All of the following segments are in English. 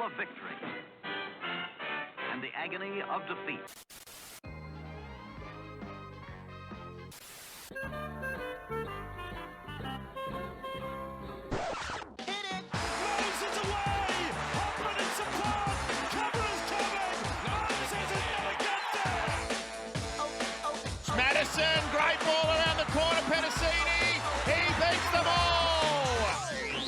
of victory and the agony of defeat. Madison, great ball around the corner, Pedicini, he beats them all!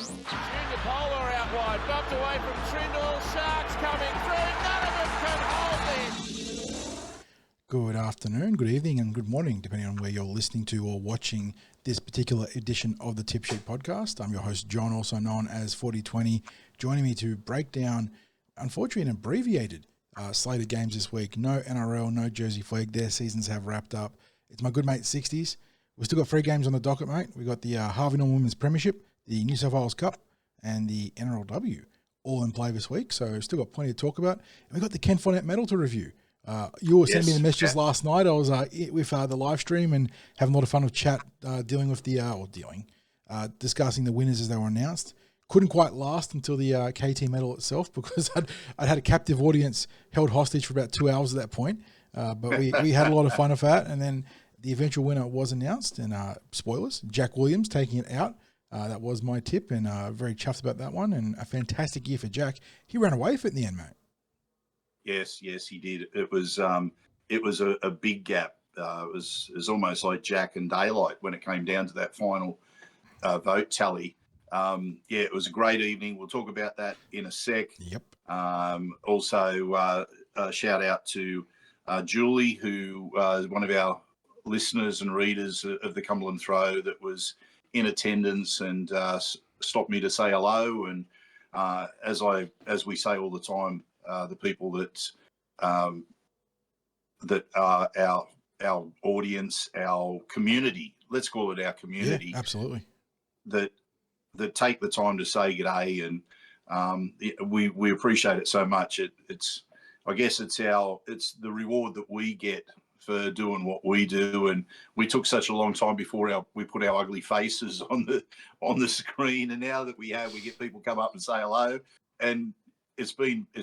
Junior Polar out wide, bumped away from Trindle, Sharks coming through, none of them can hold this! Good afternoon, good evening and good morning, depending on where you're listening to or watching this particular edition of the Tip Sheet Podcast. I'm your host, John, also known as 4020, joining me to break down, unfortunately, an abbreviated slate of games this week. No NRL, no Jersey Flag. Their seasons have wrapped up. It's my good mate, Sixties. We've still got 3 games on the docket, mate. We've got the Harvey Norman Women's Premiership, the New South Wales Cup, and the NRLW all in play this week. So we've still got plenty to talk about. And we've got the Ken Thornett Medal to review. You were sending me the messages last night. I was with the live stream and having a lot of fun with chat, dealing with discussing the winners as they were announced. Couldn't quite last until the KT medal itself because I'd had a captive audience held hostage for about 2 hours at that point. But we had a lot of fun with that. And then the eventual winner was announced. And spoilers, Jack Williams taking it out. That was my tip, and very chuffed about that one. And a fantastic year for Jack. He ran away with it in the end, mate. Yes, he did. It was a big gap. It was almost like Jack and Daylight when it came down to that final vote tally. It was a great evening. We'll talk about that in a sec. Yep. Also, shout out to Julie, who is one of our listeners and readers of the Cumberland Throw that was in attendance and stopped me to say hello. And as we say all the time, the people that are our audience, our community, let's call it our community. Yeah, absolutely. That take the time to say g'day, and we appreciate it so much. It's the reward that we get for doing what we do, and we took such a long time before we put our ugly faces on the screen, and now that we get people come up and say hello, and it's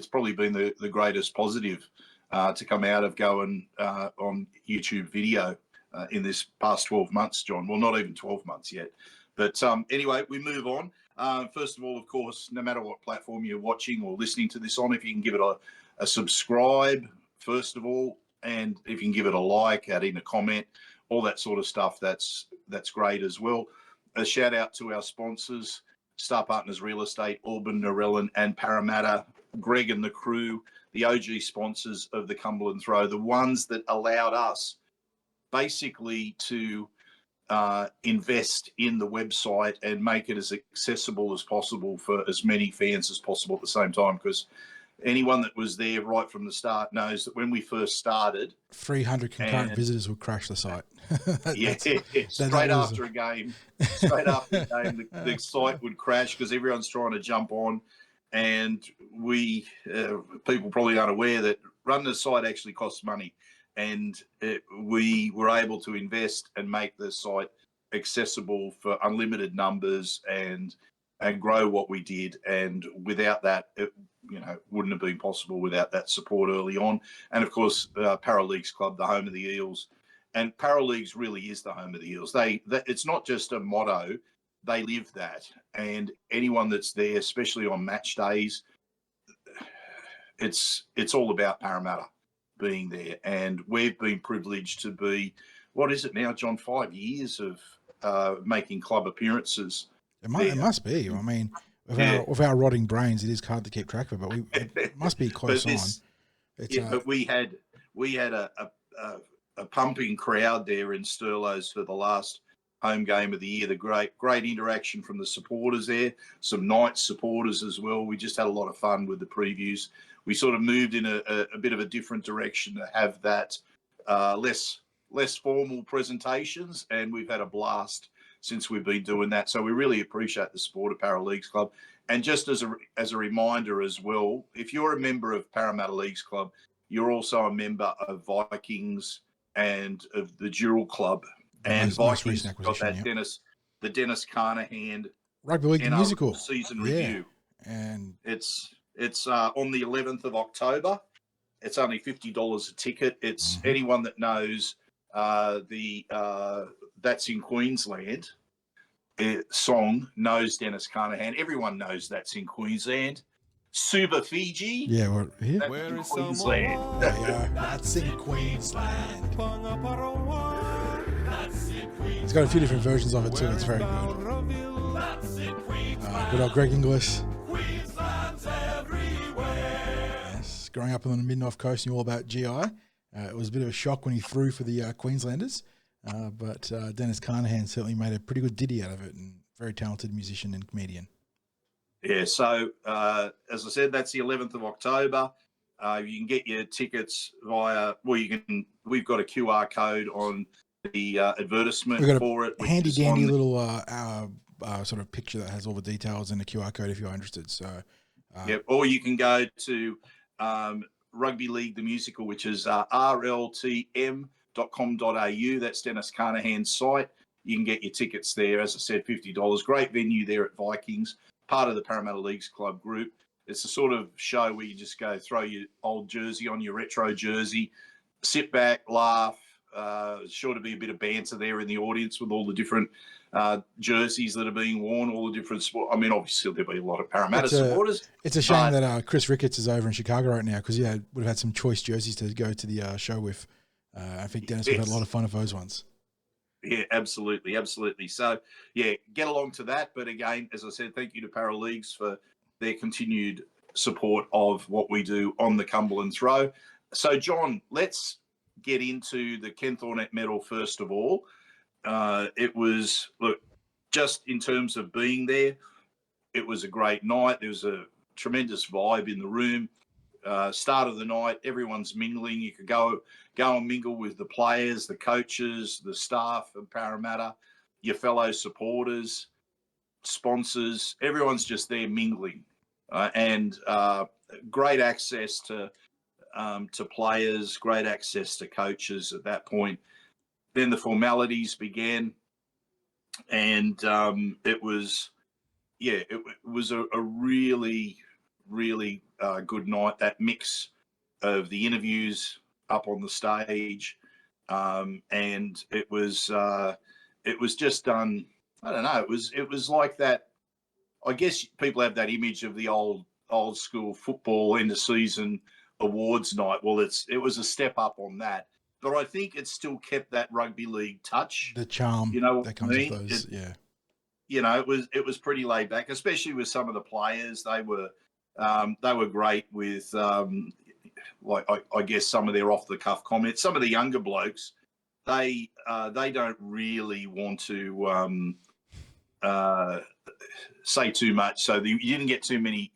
probably been the greatest positive to come out of going on YouTube video in this past 12 months, John. Well, not even 12 months yet. But anyway, we move on. First of all, of course, no matter what platform you're watching or listening to this on, if you can give it a subscribe, first of all, and if you can give it a like, add in a comment, all that sort of stuff, that's great as well. A shout out to our sponsors, Star Partners Real Estate, Auburn, Narellan and Parramatta, Greg and the crew, the OG sponsors of the Cumberland Throw, the ones that allowed us basically to invest in the website and make it as accessible as possible for as many fans as possible at the same time, because anyone that was there right from the start knows that when we first started, 300 concurrent visitors would crash the site. Straight after a game, the site would crash because everyone's trying to jump on, and people probably aren't aware that running a site actually costs money. And we were able to invest and make the site accessible for unlimited numbers and grow what we did. And without that, it wouldn't have been possible without that support early on. And of course, Paraleagues Club, the home of the Eels. And Paraleagues really is the home of the Eels. It's not just a motto; they live that. And anyone that's there, especially on match days, it's all about Parramatta being there. And we've been privileged to be, what is it now, John, 5 years of making club appearances. It must be. I mean, with our rotting brains, it is hard to keep track of it, but it must be close on. But we had a pumping crowd there in Stirlos for the last home game of the year. The great interaction from the supporters there, some Knights supporters as well. We just had a lot of fun with the previews. We sort of moved in a bit of a different direction to have that less formal presentations, and we've had a blast since we've been doing that. So we really appreciate the support of Paraleagues Club. And just as a reminder as well, if you're a member of Parramatta Leagues Club, you're also a member of Vikings and of the Dural Club. And Vikings got that Dennis Carnahan Rugby League musical season review. And it's It's on the 11th of October. It's only $50 a ticket. It's anyone that knows the That's in Queensland song knows Dennis Carnahan. Everyone knows That's in Queensland. Suba Fiji. Yeah, we're here. That's in Queensland. That's in Queensland. It's got a few different versions of it too. It's very good. Good old Greg Inglis. Yes, growing up on the Mid-North Coast, knew all about GI. It was a bit of a shock when he threw for the Queenslanders, but Dennis Carnahan certainly made a pretty good ditty out of it, and very talented musician and comedian. Yeah, so as I said, that's the 11th of October. You can get your tickets via, we've got a QR code on the advertisement for it. Handy dandy little sort of picture that has all the details and the QR code if you're interested. So, or you can go to Rugby League the Musical, which is rltm.com.au. That's Dennis Carnahan's site. You can get your tickets there. As I said, $50. Great venue there at Vikings, part of the Parramatta Leagues Club group. It's the sort of show where you just go throw your old jersey on, your retro jersey, sit back, laugh. Sure to be a bit of banter there in the audience with all the different jerseys that are being worn, all the different sports. I mean, obviously there'll be a lot of Parramatta supporters. It's a shame that Chris Ricketts is over in Chicago right now, because would have had some choice jerseys to go to the show with. I think Dennis would have had a lot of fun of those ones. Yeah, absolutely. So, yeah, get along to that. But again, as I said, thank you to Para Leagues for their continued support of what we do on the Cumberland Throw. So, John, let's get into the Ken Thornett Medal first of all. It was, look, just in terms of being there, it was a great night. There was a tremendous vibe in the room. Start of the night, everyone's mingling. You could go and mingle with the players, the coaches, the staff of Parramatta, your fellow supporters, sponsors. Everyone's just there mingling, and great access to players, great access to coaches at that point. Then the formalities began, and it was a really, really good night. That mix of the interviews up on the stage, and it was just done. I don't know. It was like that. I guess people have that image of the old school football end of season awards night. Well, it was a step up on that, but I think it still kept that rugby league touch, the charm, you know, that comes with those. You know, it was pretty laid back, especially with some of the players. They were great with, like I guess some of their off the cuff comments. Some of the younger blokes, they don't really want to say too much. So you didn't get too many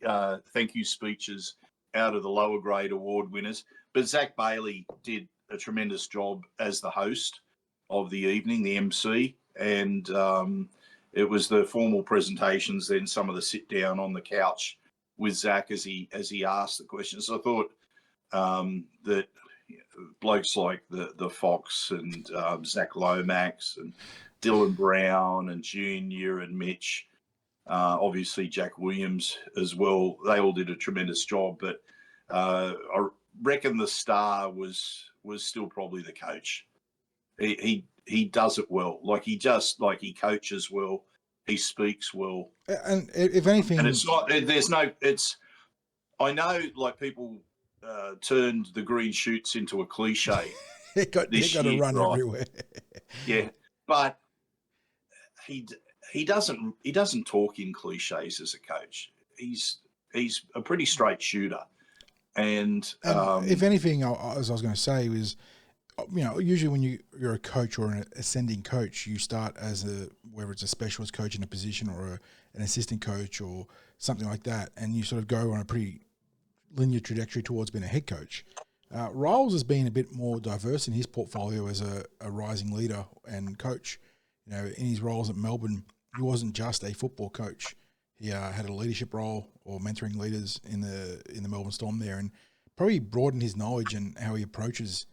thank you speeches out of the lower grade award winners. But Zach Bailey did a tremendous job as the host of the evening, the MC, and it was the formal presentations, then some of the sit down on the couch with Zach as he asked the questions. I thought that blokes like the Fox and Zach Lomax and Dylan Brown and Junior and Mitch, obviously Jack Williams as well, they all did a tremendous job. But I reckon the star was still probably the coach. He does it well. He coaches well. He speaks well. And if anything, and it's not. I know, like, people turned the green shoots into a cliche. It got to run everywhere. Yeah, but he doesn't talk in cliches as a coach. He's a pretty straight shooter. And if anything, as I was going to say, was, you know, usually when you're a coach or an ascending coach, you start as whether it's a specialist coach in a position or an assistant coach or something like that, and you sort of go on a pretty linear trajectory towards being a head coach. Riles has been a bit more diverse in his portfolio as a rising leader and coach. You know, in his roles at Melbourne, he wasn't just a football coach. He had a leadership role or mentoring leaders in the Melbourne Storm there, and probably broadened his knowledge and how he approaches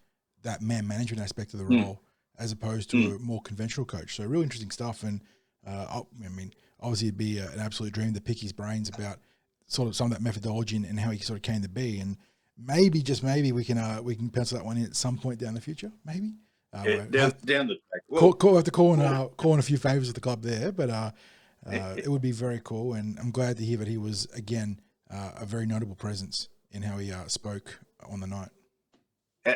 that man management aspect of the role as opposed to a more conventional coach. So really interesting stuff. And I mean, obviously it'd be an absolute dream to pick his brains about sort of some of that methodology and how he sort of came to be. And maybe, just maybe, we can pencil that one in at some point down the future. Maybe down the track. Well, have to call in a few favours at the club there, but it would be very cool. And I'm glad to hear that he was again a very notable presence in how he spoke on the night.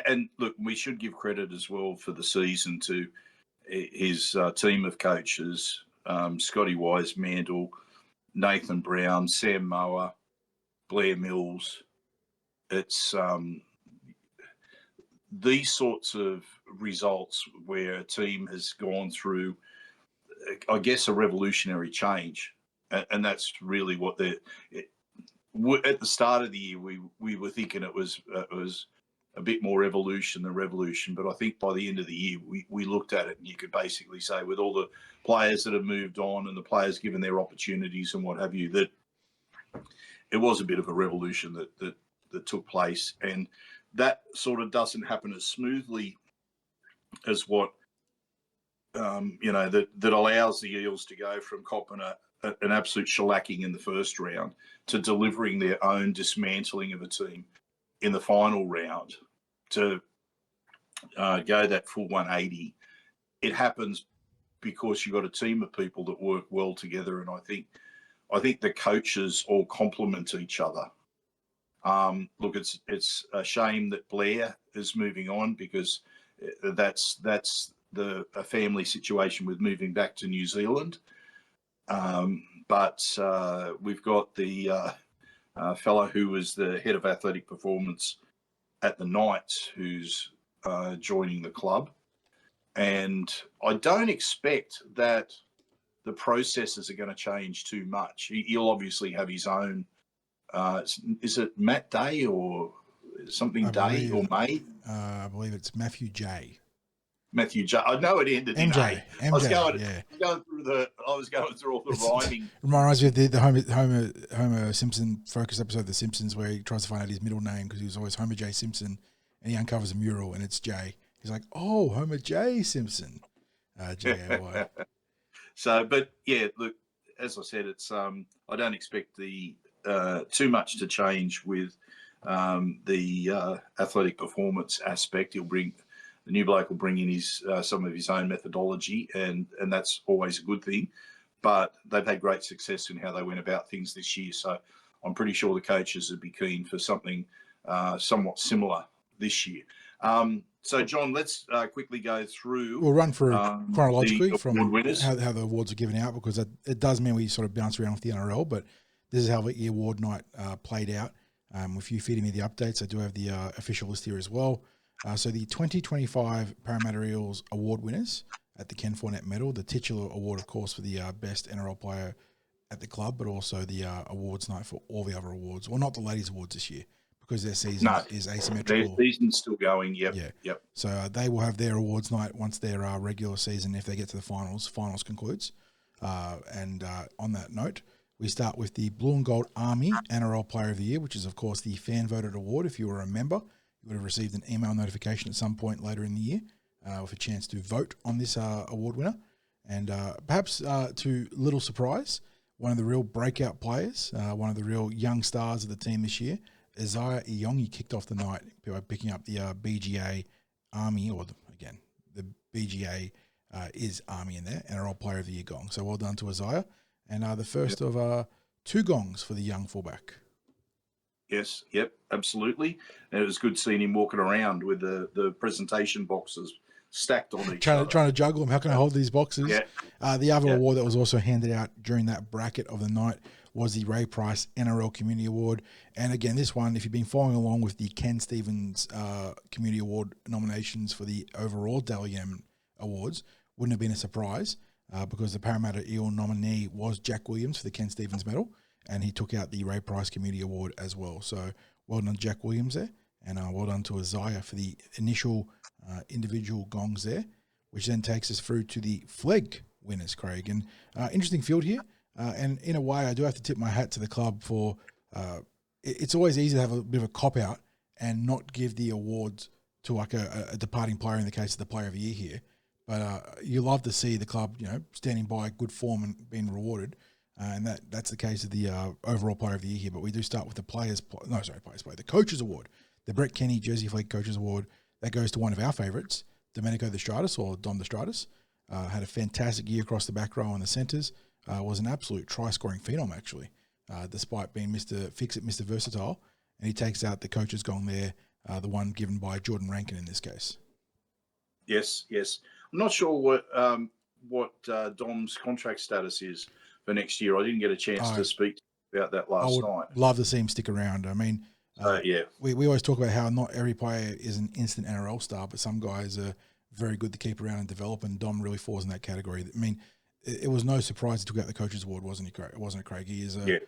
And look, we should give credit as well for the season to his team of coaches, Scotty Wise, Mandel, Nathan Brown, Sam Mower, Blair Mills. It's these sorts of results where a team has gone through, I guess, a revolutionary change. And that's really what at the start of the year, we were thinking it was a bit more evolution than revolution. But I think by the end of the year, we looked at it and you could basically say, with all the players that have moved on and the players given their opportunities and what have you, that it was a bit of a revolution that took place. And that sort of doesn't happen as smoothly as what, that allows the Eels to go from copping an absolute shellacking in the first round to delivering their own dismantling of a team in the final round to go that full 180. It happens because you've got a team of people that work well together. And I think the coaches all complement each other. Look, it's a shame that Blair is moving on, because that's a family situation with moving back to New Zealand. But we've got the fellow who was the head of athletic performance at the Knights, who's joining the club. And I don't expect that the processes are going to change too much. He'll obviously have his own. Is it Matt Day or something Day or May? I believe it's Matthew J. Matthew J. I know it ended in A. I was going through all the rhyming. Reminds me of the Homer Simpson focus episode of The Simpsons, where he tries to find out his middle name because he was always Homer J. Simpson, and he uncovers a mural and it's J. He's like, oh, Homer J. Simpson. J-A-Y. So, but yeah, look, as I said, it's I don't expect the too much to change with the athletic performance aspect. The new bloke will bring in his some of his own methodology, and that's always a good thing. But they've had great success in how they went about things this year. So I'm pretty sure the coaches would be keen for something somewhat similar this year. So, John, let's quickly go through. We'll run through chronologically from how the awards are given out, because it does mean we sort of bounce around with the NRL, but this is how the award night played out. If you're feeding me the updates, I do have the official list here as well. So the 2025 Parramatta Eels award winners at the Ken Thornett Medal, the titular award, of course, for the best NRL player at the club, but also the awards night for all the other awards. Well, not the ladies' awards this year, because their season is asymmetrical. Their season's still going, yep. So they will have their awards night once their regular season, if they get to the finals concludes. And on that note, we start with the Blue and Gold Army NRL Player of the Year, which is, of course, the fan-voted award. If you were a member, you would have received an email notification at some point later in the year with a chance to vote on this award winner. And perhaps to little surprise, one of the real breakout players, one of the real young stars of the team this year, Isaiah Iongi, kicked off the night by picking up the BGA Army, the BGA is Army in there, NRL Player of the Year gong. So well done to Isaiah. And the first of two gongs for the young fullback. Yes, yep, absolutely. And it was good seeing him walking around with the presentation boxes stacked on each other. Trying to juggle them. How can I hold these boxes? Yeah. The other award that was also handed out during that bracket of the night was the Ray Price NRL Community Award. And again, this one, if you've been following along with the Ken Stevens Community Award nominations for the overall Dally M Awards, wouldn't have been a surprise because the Parramatta Eel nominee was Jack Williams for the Ken Stevens Medal, and he took out the Ray Price Community Award as well. So well done to Jack Williams there, and well done to Isaiah for the initial individual gongs there, which then takes us through to the Flegg winners, Craig. And interesting field here. And in a way, I do have to tip my hat to the club for it's always easy to have a bit of a cop-out and not give the awards to like a departing player in the case of the Player of the Year here. But you love to see the club, standing by good form and being rewarded. and that's the case of the overall player of the year here. But we do start with the the Coaches Award, the Brett Kenny Jersey Flegg Coaches Award. That goes to one of our favourites, Domenico De Stratis, or Dom De Stratis. Had a fantastic year across the back row and the centres. Was an absolute try-scoring phenom, actually, despite being Mr. Fix-It, Mr. Versatile. And he takes out the coach's gong there, the one given by Jordan Rankin in this case. Yes. I'm not sure what Dom's contract status is for next year. I didn't get a chance to speak about that last night. I would love to see him stick around. I mean, we always talk about how not every player is an instant NRL star, but some guys are very good to keep around and develop, and Dom really falls in that category. I mean, it was no surprise he took out the Coaches Award, wasn't he, Craig? Wasn't it, Craig? He is a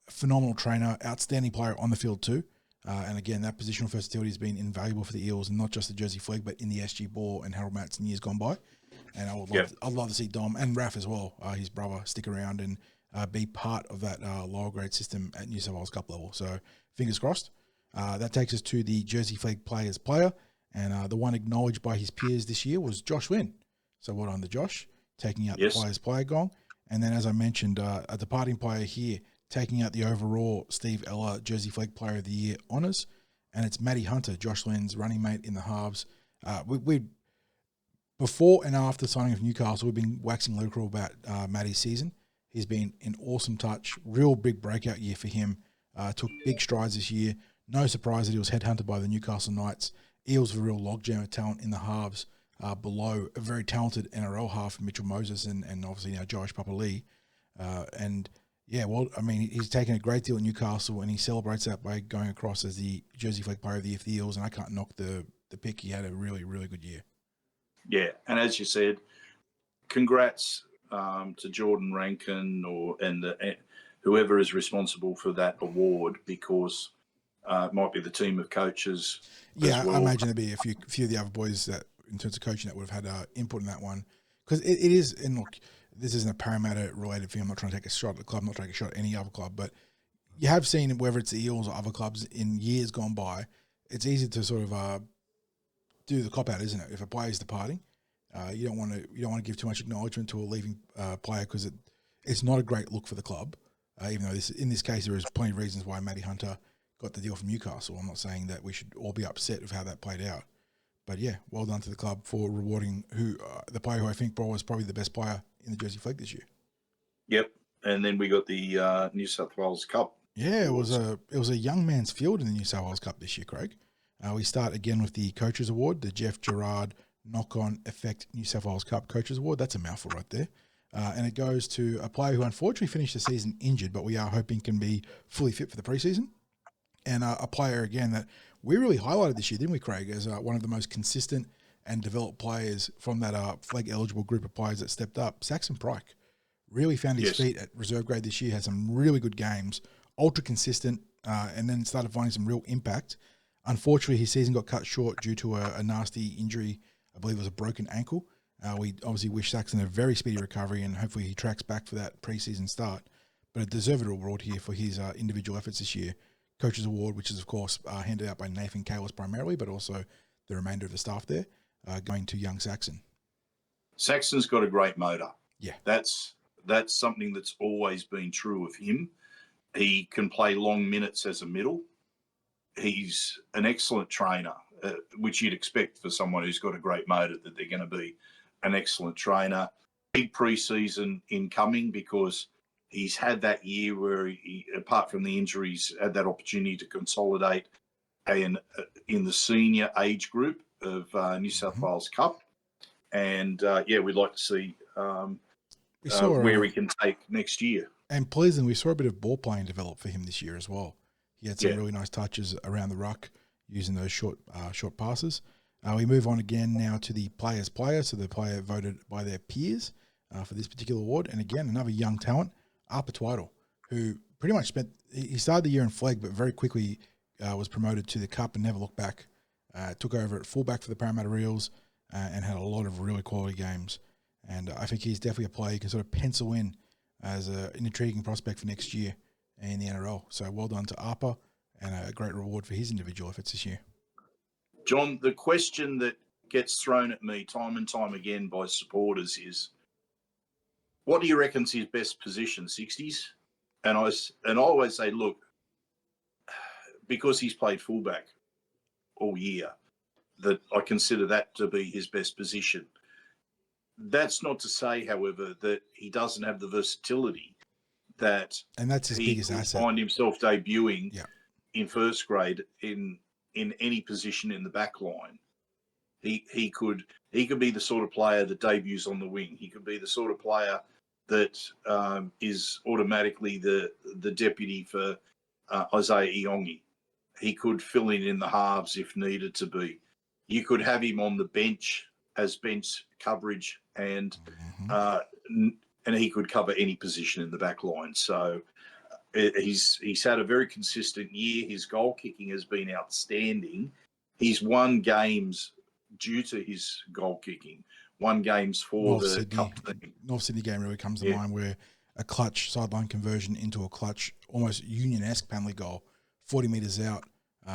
phenomenal trainer, outstanding player on the field too. And again, that positional versatility has been invaluable for the Eels, and not just the Jersey Flegg, but in the SG Ball and Harold Matson years gone by. And I'd love to see Dom and Raf as well, his brother, stick around and be part of that lower grade system at New South Wales Cup level. So fingers crossed. That takes us to the Jersey Flegg Players Player, and the one acknowledged by his peers this year was Josh Wynn. So well done to Josh, taking out the Players Player gong. And then, as I mentioned, a departing player here, taking out the overall Steve Ella Jersey Flegg Player of the Year honours, and it's Matty Hunter, Josh Lynn's running mate in the halves. We before and after signing of Newcastle, we've been waxing lyrical about Matty's season. He's been an awesome touch, real big breakout year for him. Took big strides this year. No surprise that he was headhunted by the Newcastle Knights. Eels have a real logjam of talent in the halves below a very talented NRL half, Mitchell Moses, and obviously now Josh Papali'i. He's taken a great deal at Newcastle, and he celebrates that by going across as the Jersey Flegg Player of the Year for the Eels, and I can't knock the pick. He had a really, really good year. Yeah, and as you said, congrats to Jordan Rankin and whoever is responsible for that award, because it might be the team of coaches. Yeah, I imagine there'd be a few of the other boys that, in terms of coaching, that would have had input in that one, because it is. And look, this isn't a Parramatta-related thing. I'm not trying to take a shot at the club. I'm not trying to take a shot at any other club. But you have seen, whether it's the Eels or other clubs in years gone by, it's easy to sort of do the cop-out, isn't it? If a player's departing, you don't want to give too much acknowledgement to a leaving player, because it's not a great look for the club. Even though in this case there is plenty of reasons why Matty Hunter got the deal from Newcastle. I'm not saying that we should all be upset with how that played out. But yeah, well done to the club for rewarding the player who I think was probably the best player in the Jersey Flegg this year. Yep, and then we got the New South Wales Cup. Yeah, it was a young man's field in the New South Wales Cup this year, Craig. We start again with the Coaches Award, the Jeff Gerard Knock-On Effect New South Wales Cup Coaches Award. That's a mouthful right there. And it goes to a player who unfortunately finished the season injured, but we are hoping can be fully fit for the preseason. And a player, again, that we really highlighted this year, didn't we, Craig, as one of the most consistent and developed players from that Flegg-eligible group of players that stepped up. Saxon Pryke really found his feet at reserve grade this year, had some really good games, ultra consistent, and then started finding some real impact. Unfortunately, his season got cut short due to a nasty injury. I believe it was a broken ankle. We obviously wish Saxon a very speedy recovery, and hopefully he tracks back for that preseason start. But a deserved award here for his individual efforts this year. Coaches Award, which is, of course, handed out by Nathan Kalis primarily, but also the remainder of the staff there, going to young Saxon. Saxon's got a great motor. Yeah. That's something that's always been true of him. He can play long minutes as a middle. He's an excellent trainer, which you'd expect for someone who's got a great motor, that they're going to be an excellent trainer. Big preseason incoming, because he's had that year where he, apart from the injuries, had that opportunity to consolidate in the senior age group of New South Wales Cup. And, we'd like to see where he can take next year. And pleasing, we saw a bit of ball playing develop for him this year as well. He had some really nice touches around the ruck using those short passes. We move on again now to the Players Player, so the player voted by their peers for this particular award. And again, another young talent, Arpa Twiddle, who pretty much he started the year in Flegg, but very quickly was promoted to the Cup and never looked back. Took over at fullback for the Parramatta Eels and had a lot of really quality games. And I think he's definitely a player you can sort of pencil in as an intriguing prospect for next year in the NRL. So well done to Arpa, and a great reward for his individual efforts this year. John, the question that gets thrown at me time and time again by supporters is, what do you reckon's his best position? 60s? And I always say, look, because he's played fullback all year, that I consider that to be his best position. That's not to say, however, that he doesn't have the versatility that and that's his biggest asset. Find himself debuting in first grade in any position in the back line. He could be the sort of player that debuts on the wing. He could be the sort of player that is automatically the deputy for Isaiah Iongi. He could fill in the halves if needed to be. You could have him on the bench as bench coverage, and he could cover any position in the back line. So he's had a very consistent year. His goal kicking has been outstanding. He's won games due to his goal kicking. Won games for the cup team. North Sydney game really comes to mind, where a clutch sideline conversion into a clutch, almost Union-esque penalty goal, 40 metres out,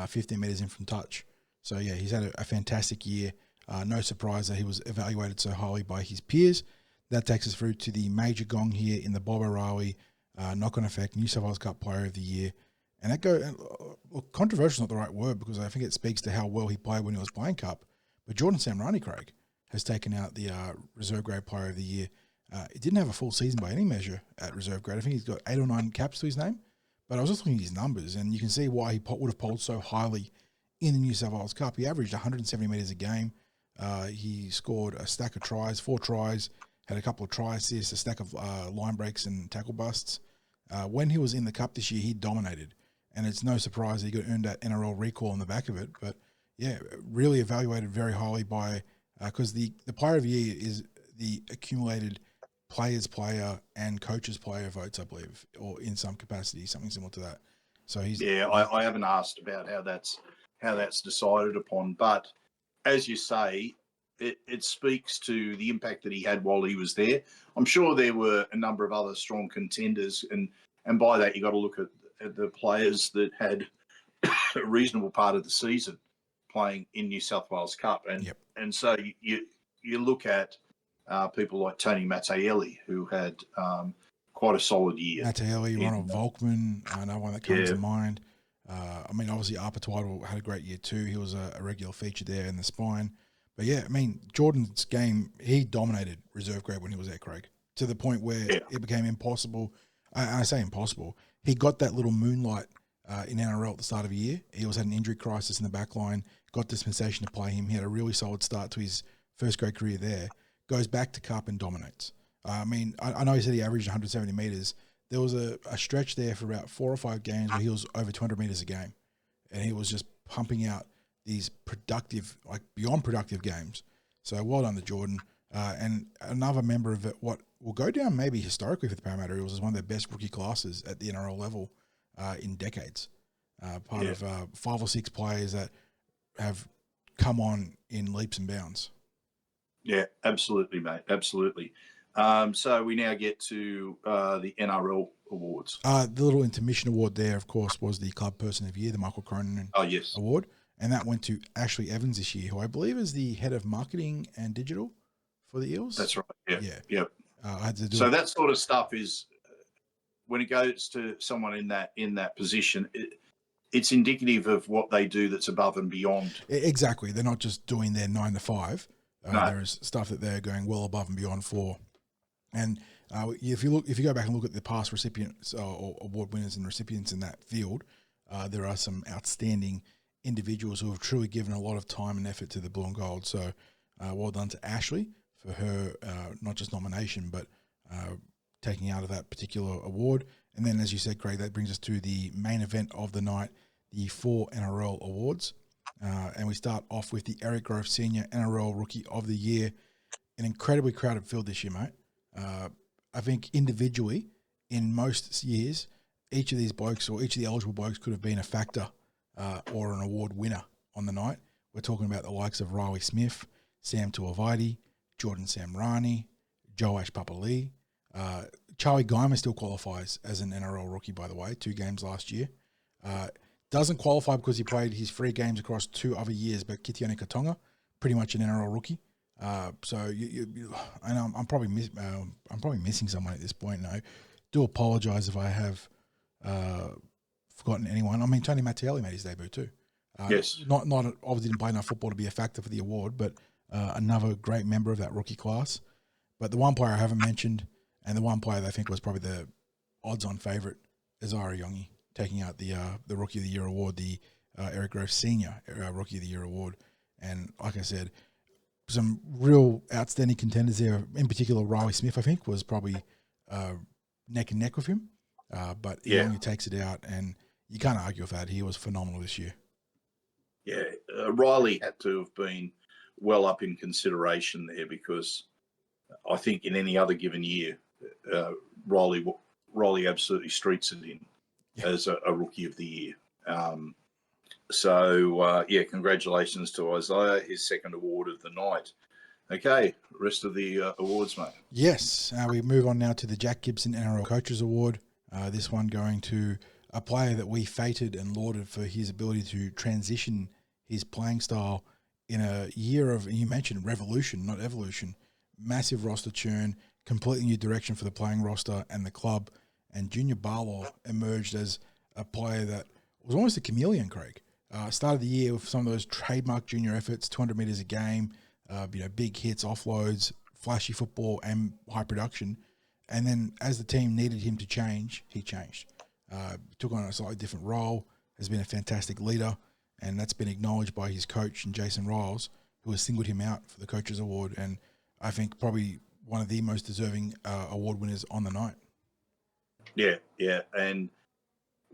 15 metres in from touch. So, yeah, he's had a fantastic year. No surprise that he was evaluated so highly by his peers. That takes us through to the major gong here in the Bob O'Reilly knock-on effect, New South Wales Cup Player of the Year. And that controversial is not the right word, because I think it speaks to how well he played when he was playing Cup. But Jordan Samrani, Craig, has taken out the reserve grade Player of the Year. He didn't have a full season by any measure at reserve grade. I think he's got 8 or 9 caps to his name. But I was just looking at his numbers, and you can see why he would have polled so highly in the New South Wales Cup. He averaged 170 metres a game. He scored a stack of tries, 4 tries, had a couple of try assists, a stack of line breaks and tackle busts. When he was in the Cup this year, he dominated. And it's no surprise that he earned that NRL recall on the back of it. But, yeah, really evaluated very highly by because the Player of the Year is the accumulated players' player and coaches' player votes, I believe, or in some capacity, something similar to that. So he's I haven't asked about how that's decided upon, but as you say, it speaks to the impact that he had while he was there. I'm sure there were a number of other strong contenders, and by that you got to look at the players that had a reasonable part of the season playing in New South Wales Cup, and so you look at people like Tony Mattielli, who had quite a solid year. Mattielli, Ronald Volkman, another one that comes to mind. I mean, obviously, Arpa Twiddle had a great year too. He was a regular feature there in the spine. But yeah, I mean, Jordan's game, he dominated reserve grade when he was there, Craig, to the point where it became impossible. I say impossible. He got that little moonlight in NRL at the start of the year. He also had an injury crisis in the back line, got dispensation to play him. He had a really solid start to his first grade career there. Goes back to Cup and dominates. I mean, I know he said he averaged 170 metres. There was a stretch there for about 4 or 5 games where he was over 200 metres a game. And he was just pumping out these productive, like beyond productive games. So well done to Jordan. And another member of what will go down maybe historically for the Parramatta Eels as one of their best rookie classes at the NRL level in decades. Part of 5 or 6 players that have come on in leaps and bounds. Yeah, absolutely, mate. Absolutely. So we now get to the NRL awards. The little intermission award there, of course, was the Club Person of the Year, the Michael Cronin Award. And that went to Ashley Evans this year, who I believe is the head of marketing and digital for the Eels. That's right. Yeah. Yep. I had to do so that sort of stuff is, when it goes to someone in that position, it's indicative of what they do that's above and beyond. Exactly. They're not just doing their 9 to 5. There is stuff that they're going well above and beyond for. And if you go back and look at the past recipients or award winners and recipients in that field, there are some outstanding individuals who have truly given a lot of time and effort to the Blue and Gold. So well done to Ashley for her not just nomination, but taking out of that particular award. And then, as you said, Craig, that brings us to the main event of the night, the 4 NRL awards. And we start off with the Eric Grove Senior NRL Rookie of the Year. An incredibly crowded field this year, mate. I think individually, in most years, each of these blokes or each of the eligible blokes could have been a factor or an award winner on the night. We're talking about the likes of Riley Smith, Sam Tuivasa, Jordan Samrani, Joash Papali. Charlie Geimer still qualifies as an NRL rookie, by the way, 2 games last year. Doesn't qualify because he played his 3 games across 2 other years, but Kitione Katonga, pretty much an NRL rookie. So and I'm probably missing someone at this point. No, do apologise if I have forgotten anyone. I mean, Tony Mattielli made his debut too. Yes. Not obviously didn't play enough football to be a factor for the award, but another great member of that rookie class. But the one player I haven't mentioned, and the one player that I think was probably the odds-on favourite, is Ira Yongi, taking out the Rookie of the Year award, the Eric Grove Senior Rookie of the Year award. And like I said, some real outstanding contenders there. In particular, Riley Smith, I think, was probably neck and neck with him. But Yongi takes it out, and you can't argue with that. He was phenomenal this year. Yeah, Riley had to have been well up in consideration there, because I think in any other given year, Riley absolutely streets it in as a Rookie of the Year. Congratulations to Isaiah, his second award of the night. Okay, rest of the awards, mate. Yes, we move on now to the Jack Gibson NRL Coaches Award. This one going to a player that we feted and lauded for his ability to transition his playing style in a year of, you mentioned, revolution, not evolution, massive roster churn, completely new direction for the playing roster and the club. And Junior Barlaw emerged as a player that was almost a chameleon, Craig. Started the year with some of those trademark junior efforts, 200 metres a game, big hits, offloads, flashy football and high production. And then as the team needed him to change, he changed. Took on a slightly different role, has been a fantastic leader, and that's been acknowledged by his coach and Jason Riles, who has singled him out for the Coaches Award, and I think probably one of the most deserving award winners on the night. Yeah, and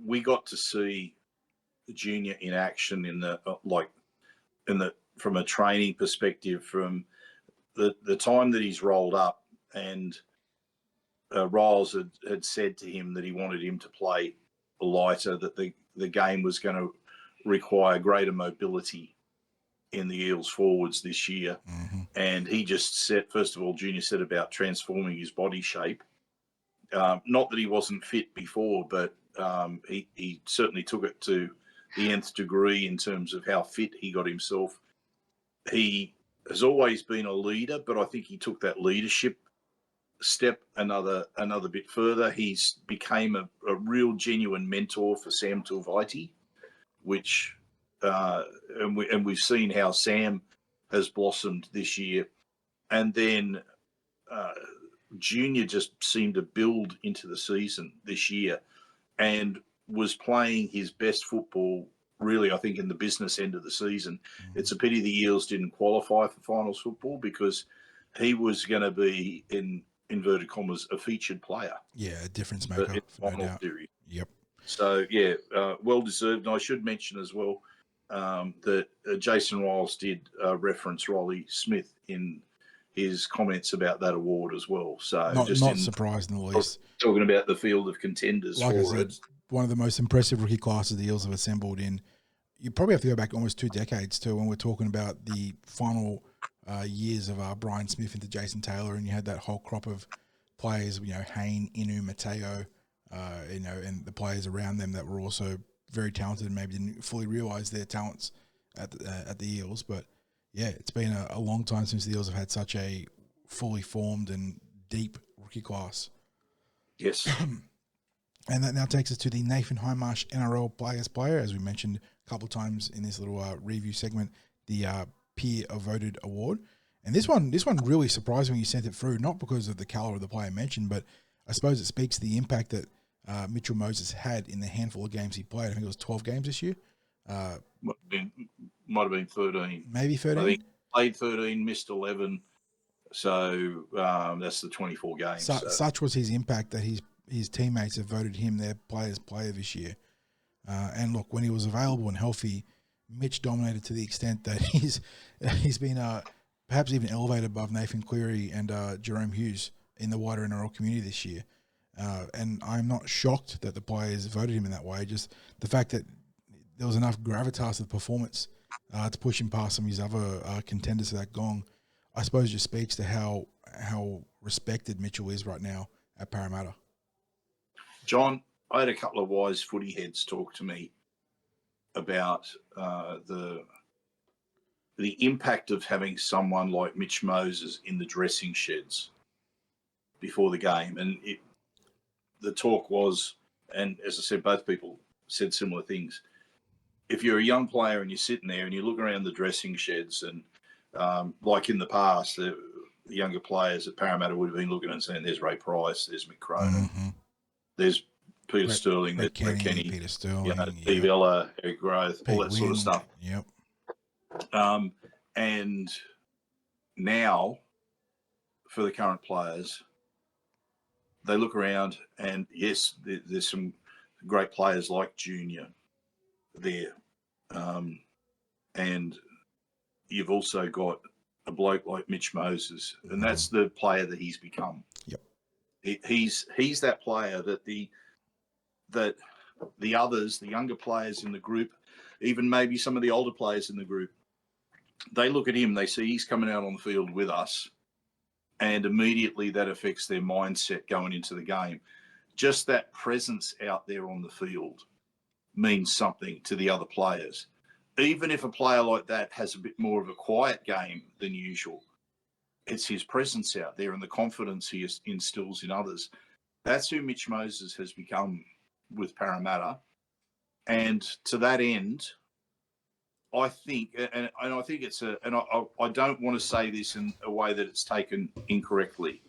we got to see the Junior in action from a training perspective, from the time that he's rolled up, and Riles had said to him that he wanted him to play lighter, that the game was going to require greater mobility in the Eels forwards this year. Mm-hmm. And he just said, first of all, Junior set about transforming his body shape. Not that he wasn't fit before, but he certainly took it to the nth degree in terms of how fit he got himself. He has always been a leader, but I think he took that leadership step another bit further. He's became a real genuine mentor for Sam Tulvaiti, which and we've seen how Sam has blossomed this year. And then Junior just seemed to build into the season this year and was playing his best football, really, I think, in the business end of the season. Mm-hmm. It's a pity the Eels didn't qualify for finals football, because he was going to be, in inverted commas, a featured player. Yeah, a difference maker. In the final series. Yep. So, well deserved. And I should mention as well that Jason Riles did reference Riley Smith in his comments about that award as well. So not surprised in the least. Talking about the field of contenders. Like for I said, it. One of the most impressive rookie classes the Eels have assembled in. You probably have to go back almost 2 decades to when we're talking about the final years of Brian Smith into Jason Taylor, and you had that whole crop of players, Hayne, Inu, Mateo, and the players around them that were also very talented and maybe didn't fully realise their talents at the Eels. But yeah, it's been a long time since the Eels have had such a fully formed and deep rookie class. Yes. And that now takes us to the Nathan Highmarsh NRL Players Player, as we mentioned a couple of times in this little review segment, the Peer Voted Award. And this one really surprised me when you sent it through, not because of the caliber of the player mentioned, but I suppose it speaks to the impact that Mitchell Moses had in the handful of games he played. I think it was 12 games this year. Might have been 13. Maybe 13? I think played 13, missed 11. So that's the 24 games. Such was his impact that his teammates have voted him their Players Player this year. And look, when he was available and healthy, Mitch dominated to the extent that he's been perhaps even elevated above Nathan Cleary and Jerome Hughes in the wider NRL community this year. And I'm not shocked that the players voted him in that way. Just the fact that there was enough gravitas of the performance to push him past some of his other contenders to that gong, I suppose just speaks to how respected Mitchell is right now at Parramatta. John, I had a couple of wise footy heads talk to me about the the impact of having someone like Mitch Moses in the dressing sheds before the game. And the talk was, and as I said, both people said similar things. If you're a young player and you're sitting there and you look around the dressing sheds and like in the past, the younger players at Parramatta would have been looking and saying, there's Ray Price, there's Mick Cronin, there's Peter Sterling, there's Brett Kenny, Peter Sterling, Steve Ella, Eric Groth, all that sort of stuff. Yep. And now, for the current players, they look around and yes, there's some great players like Junior there. And you've also got a bloke like Mitch Moses, and that's the player that he's become. Yep. He's that player that the others, the younger players in the group, even maybe some of the older players in the group, they look at him, they see he's coming out on the field with us, and immediately that affects their mindset going into the game. Just that presence out there on the field means something to the other players. Even if a player like that has a bit more of a quiet game than usual, it's his presence out there and the confidence he instills in others. That's who Mitch Moses has become with Parramatta. And to that end, I think, and I think it's I don't want to say this in a way that it's taken incorrectly,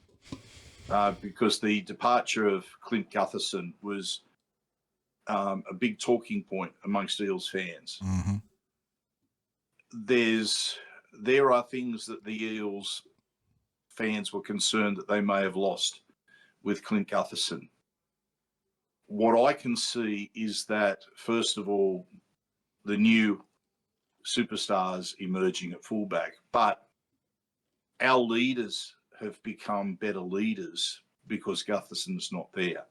because the departure of Clint Gutherson was a big talking point amongst Eels fans. Mm-hmm. There are things that the Eels fans were concerned that they may have lost with Clint Gutherson. What I can see is that, first of all, the new superstars emerging at fullback, but our leaders have become better leaders because Gutherson's not there.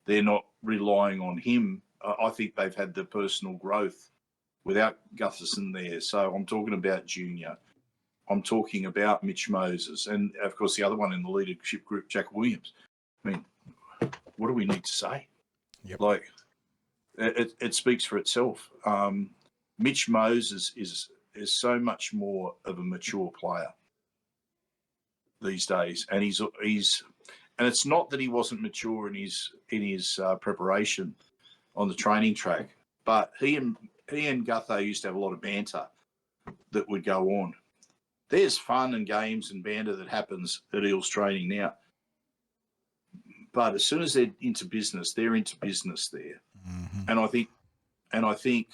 They're not relying on him. I think they've had the personal growth without Gutherson there. So I'm talking about Junior. I'm talking about Mitch Moses. And, of course, the other one in the leadership group, Jack Williams. I mean, what do we need to say? Yep. Like, it speaks for itself. Mitch Moses is so much more of a mature player these days. And he's and it's not that he wasn't mature in his preparation on the training track, but he and Gutho used to have a lot of banter that would go on. There's fun and games and banter that happens at Eels training now. But as soon as they're into business, they're into business there. Mm-hmm. And I think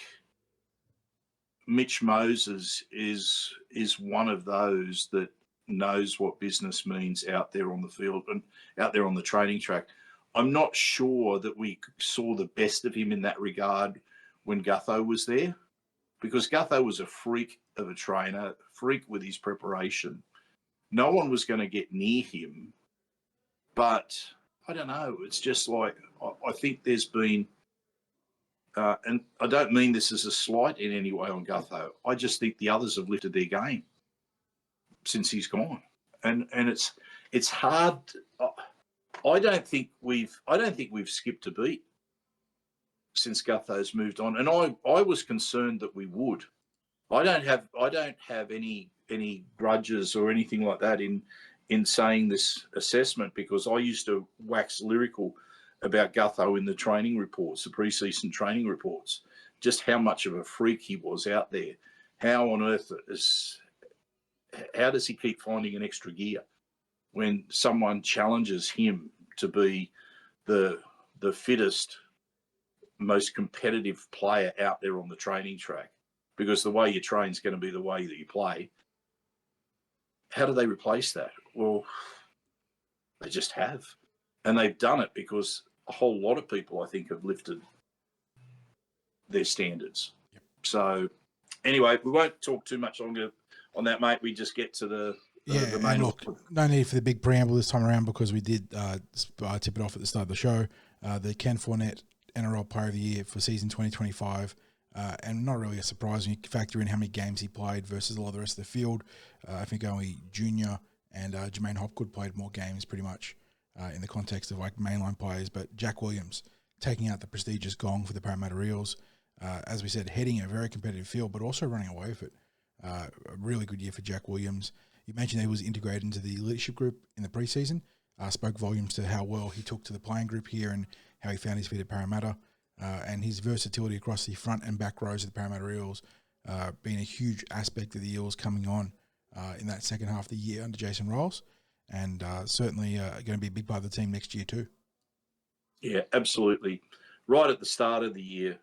Mitch Moses is one of those that knows what business means out there on the field and out there on the training track. I'm not sure that we saw the best of him in that regard when Gutho was there, because Gutho was a freak of a trainer, freak with his preparation. No one was going to get near him, but I don't know. It's just like, I think there's been, and I don't mean this as a slight in any way on Gutho. I just think the others have lifted their game since he's gone, and it's hard. I don't think we've skipped a beat since Gutho's moved on, and I was concerned that we would. I don't have any grudges or anything like that in saying this assessment, because I used to wax lyrical about Gutho in the training reports, the pre-season training reports, just how much of a freak he was out there. How on earth how does he keep finding an extra gear when someone challenges him to be the fittest, most competitive player out there on the training track? Because the way you train is going to be the way that you play. How do they replace that? Well, they just have. And they've done it because a whole lot of people, I think, have lifted their standards. Yep. So anyway, we won't talk too much longer on that, mate. We just get to the main. And look, no need for the big preamble this time around, because we did tip it off at the start of the show. The Ken Thornett NRL Player of the Year for season 2025. And not really a surprise when you factor in how many games he played versus a lot of the rest of the field. I think only Junior and Jermaine Hopgood played more games pretty much in the context of like mainline players. But Jack Williams taking out the prestigious gong for the Parramatta Eels. As we said, heading a very competitive field, but also running away with it. A really good year for Jack Williams. You mentioned he was integrated into the leadership group in the preseason. Spoke volumes to how well he took to the playing group here and how he found his feet at Parramatta. And his versatility across the front and back rows of the Parramatta Eels being a huge aspect of the Eels coming on in that second half of the year under Jason Riles. And certainly going to be a big part of the team next year too. Yeah, absolutely. Right at the start of the year,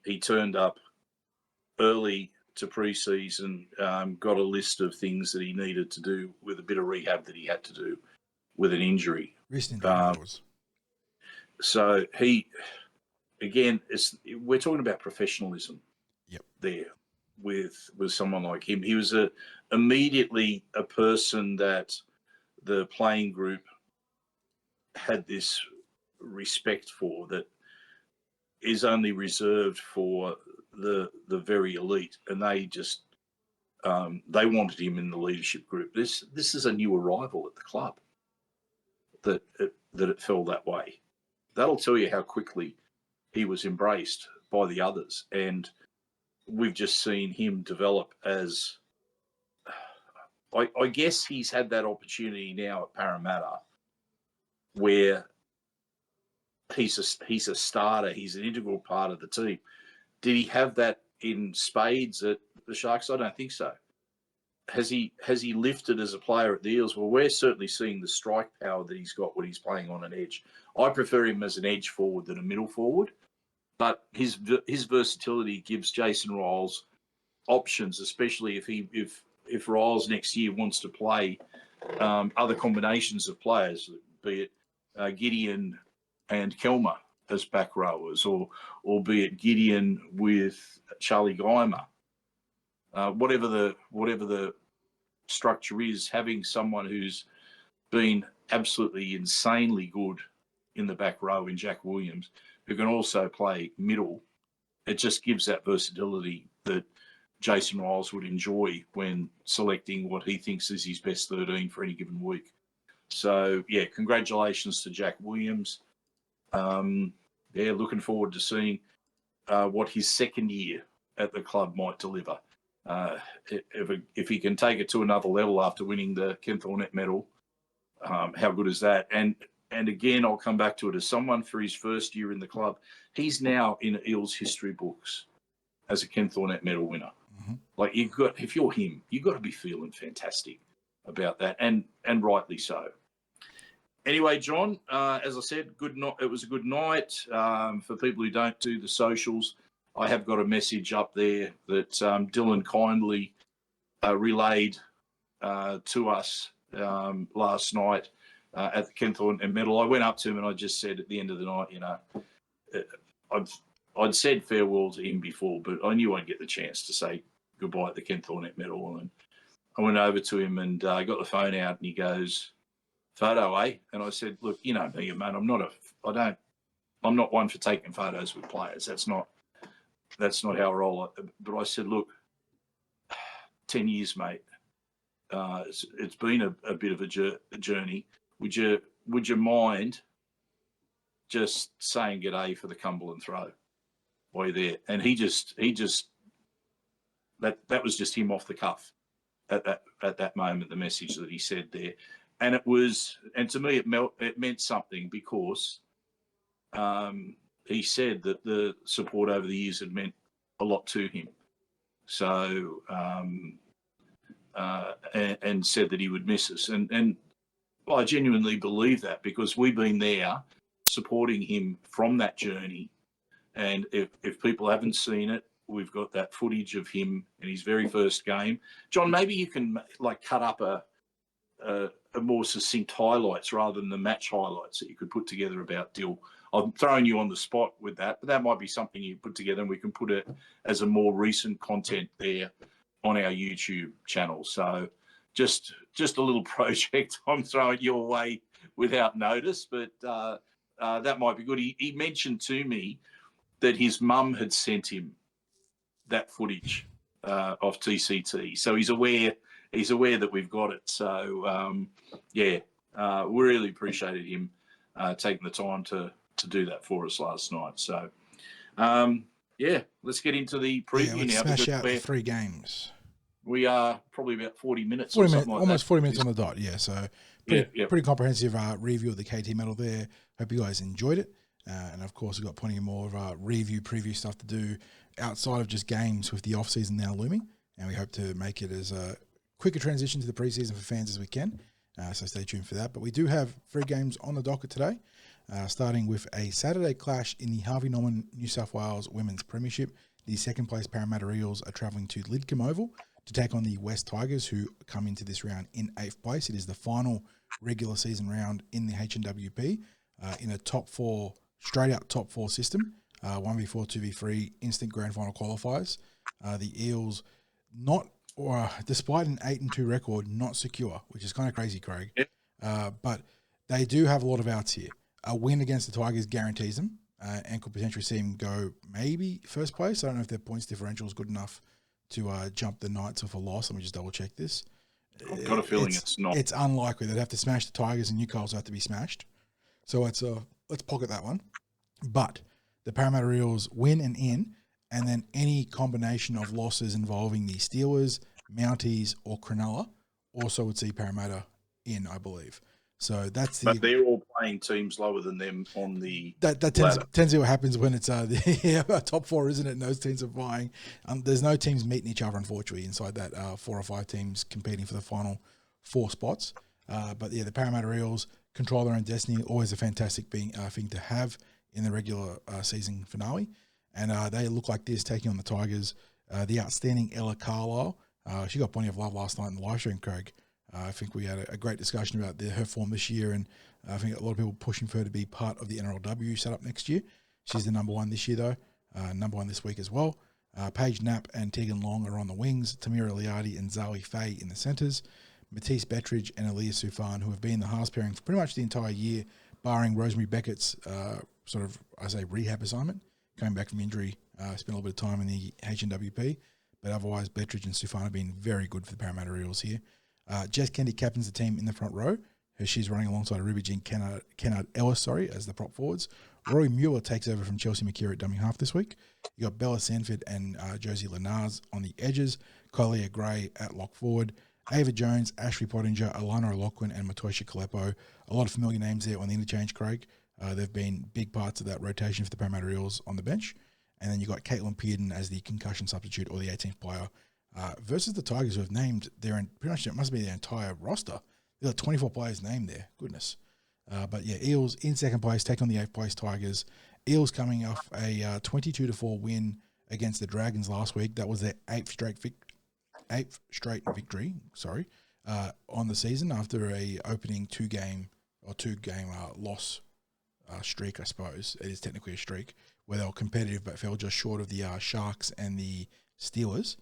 he turned up early to pre-season, got a list of things that he needed to do with a bit of rehab that he had to do with an injury. Wrist injury So he, again, we're talking about professionalism. Yep. There with someone like him. He was immediately a person that the playing group had this respect for, that is only reserved for the very elite, and they just they wanted him in the leadership group. This is a new arrival at the club that it fell that way. That'll tell you how quickly he was embraced by the others, and we've just seen him develop as, I guess he's had that opportunity now at Parramatta where he's a starter, he's an integral part of the team. Did he have that in spades at the Sharks? I don't think so. Has he lifted as a player at the Eels? Well, we're certainly seeing the strike power that he's got when he's playing on an edge. I prefer him as an edge forward than a middle forward, but his versatility gives Jason Riles options, especially if Riles next year wants to play other combinations of players, be it Gideon and Kelmer as back rowers, or be it Gideon with Charlie Geimer. Whatever the structure is, having someone who's been absolutely insanely good in the back row in Jack Williams, who can also play middle, it just gives that versatility that Jason Riles would enjoy when selecting what he thinks is his best 13 for any given week. So, yeah, congratulations to Jack Williams. Looking forward to seeing what his second year at the club might deliver. If he can take it to another level after winning the Ken Thornett Medal, how good is that? And again, I'll come back to it, as someone for his first year in the club, he's now in Eels history books as a Ken Thornett Medal winner. Mm-hmm. Like, if you're him, you've got to be feeling fantastic about that, and rightly so. Anyway, John, as I said, it was a good night. For people who don't do the socials, I have got a message up there that Dylan kindly relayed to us last night at the Ken Thornett Medal. I went up to him and I just said at the end of the night, I'd said farewell to him before, but I knew I'd get the chance to say goodbye at the Ken Thornett Medal. And I went over to him and I got the phone out and he goes, "Photo, eh?" And I said, "Look, you know me, mate. I'm not one for taking photos with players. That's not how I roll." But I said, "Look, 10 years, mate. It's been a bit of a journey. Would you mind just saying g'day for the Cumberland throw while you're there?" And he just that was just him off the cuff at that moment, the message that he said there. And to me, it meant something, because he said that the support over the years had meant a lot to him. So, and said that he would miss us. And I genuinely believe that, because we've been there supporting him from that journey. And if people haven't seen it, we've got that footage of him in his very first game. John, maybe you can cut up a more succinct highlights rather than the match highlights that you could put together about Dill. I'm throwing you on the spot with that, but that might be something you put together and we can put it as a more recent content there on our YouTube channel. So just a little project I'm throwing your way without notice, but that might be good. He mentioned to me that his mum had sent him that footage of TCT. So he's aware that we've got it. So, we really appreciated him taking the time to do that for us last night. So, let's get into the preview now. Smash out the 3 games. We are probably about 40 minutes 40 or minutes, something like almost that. 40 minutes on the dot. Yeah, so pretty, Yeah. pretty comprehensive review of the KT medal there. Hope you guys enjoyed it. And of course, we've got plenty more of preview stuff to do outside of just games with the off season now looming. And we hope to make it as a quicker transition to the preseason for fans as we can. So stay tuned for that. But we do have 3 games on the docket today, starting with a Saturday clash in the Harvey Norman New South Wales Women's Premiership. The second place Parramatta Eels are travelling to Lidcombe Oval to take on the West Tigers, who come into this round in 8th place. It is the final regular season round in the HNWP in a top 4, straight out top 4 system, 1v4, 2v3, instant grand final qualifiers. The Eels, despite an 8-2 record, not secure, which is kind of crazy, Craig. Yep. But they do have a lot of outs here. A win against the Tigers guarantees them and could potentially see them go maybe first place. I don't know if their points differential is good enough to jump the Knights off a loss. Let me just double check this. I've got a feeling it's not. It's unlikely. They'd have to smash the Tigers, and Newcastle have to be smashed. So let's pocket that one. But the Parramatta Eels win and in, and then any combination of losses involving the Steelers, Mounties, or Cronulla also would see Parramatta in, I believe. So that's the. But they're all playing teams lower than them on the. That tends to be what happens when it's top 4, isn't it? And those teams are vying. There's no teams meeting each other, unfortunately, inside that 4 or 5 teams competing for the final 4 spots. But yeah, the Parramatta Eels control their own destiny. Always a fantastic thing to have in the regular season finale. And they look like this, taking on the Tigers. The outstanding Ella Carlisle. She got plenty of love last night in the live stream, Craig. I think we had a great discussion about her form this year, and I think a lot of people pushing for her to be part of the NRLW setup next year. She's the number 1 this year, though. Number 1 this week as well. Paige Knapp and Tegan Long are on the wings. Tamira Liardi and Zali Faye in the centres. Matisse Bettridge and Aaliyah Sufan, who have been the halves pairing for pretty much the entire year, barring Rosemary Beckett's rehab assignment, coming back from injury, spent a little bit of time in the HNWP. But otherwise, Bettridge and Sufan have been very good for the Parramatta Eels here. Jess Kennedy captains the team in the front row. She's running alongside Ruby Jean Kennard Ellis, as the prop forwards. Rory Muir takes over from Chelsea McKeer at dummy half this week. You got Bella Sanford and Josie Lenars on the edges. Kylia Gray at lock forward. Ava Jones, Ashley Pottinger, Alana O'Loughlin, and Matoisha Kalepo. A lot of familiar names there on the interchange, Craig. They've been big parts of that rotation for the Parramatta Eels on the bench. And then you got Caitlin Pearden as the concussion substitute, or the 18th player, versus the Tigers, who have named pretty much it must be their entire roster. They've got 24 players named there. Goodness. But yeah, Eels in second place, take on the 8th place Tigers. Eels coming off a 22-4 win against the Dragons last week. That was their 8th straight victory. On the season after a opening 2-game loss streak, I suppose. It is technically a streak where they were competitive but fell just short of the Sharks and the Steelers.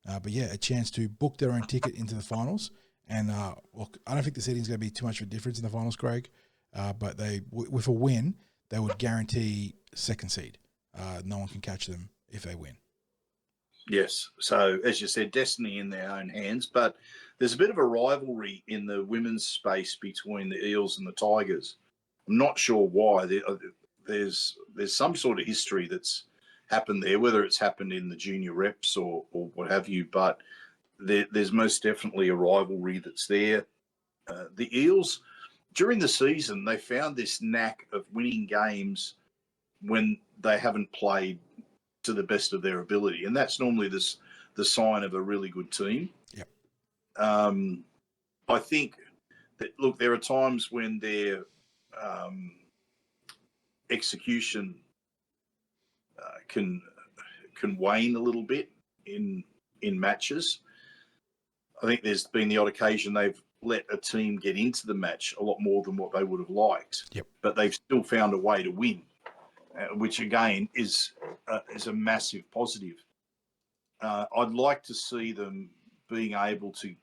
But yeah, a chance to book their own ticket into the finals. And look, I don't think the seeding is going to be too much of a difference in the finals, Craig. But with a win, they would guarantee second seed. No one can catch them if they win. Yes. So, as you said, destiny in their own hands. But there's a bit of a rivalry in the women's space between the Eels and the Tigers. I'm not sure why. There's some sort of history that's happened there, whether it's happened in the junior reps or what have you. But there's most definitely a rivalry that's there. The Eels, during the season, they found this knack of winning games when they haven't played to the best of their ability. And that's normally the sign of a really good team. Yep. I think that, look, there are times when their execution can wane a little bit in matches. I think there's been the odd occasion they've let a team get into the match a lot more than what they would have liked. Yep. But they've still found a way to win, which again is a massive positive. I'd like to see them being able to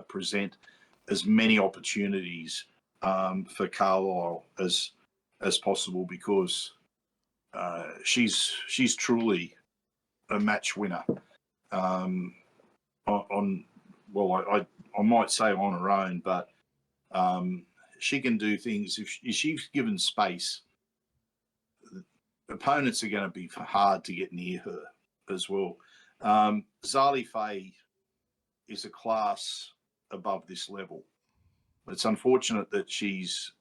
present as many opportunities for Carlisle as possible, because she's truly a match winner. I might say on her own, but she can do things. If she's given space, opponents are going to be hard to get near her as well. Zali Faye is a class above this level. It's unfortunate that she's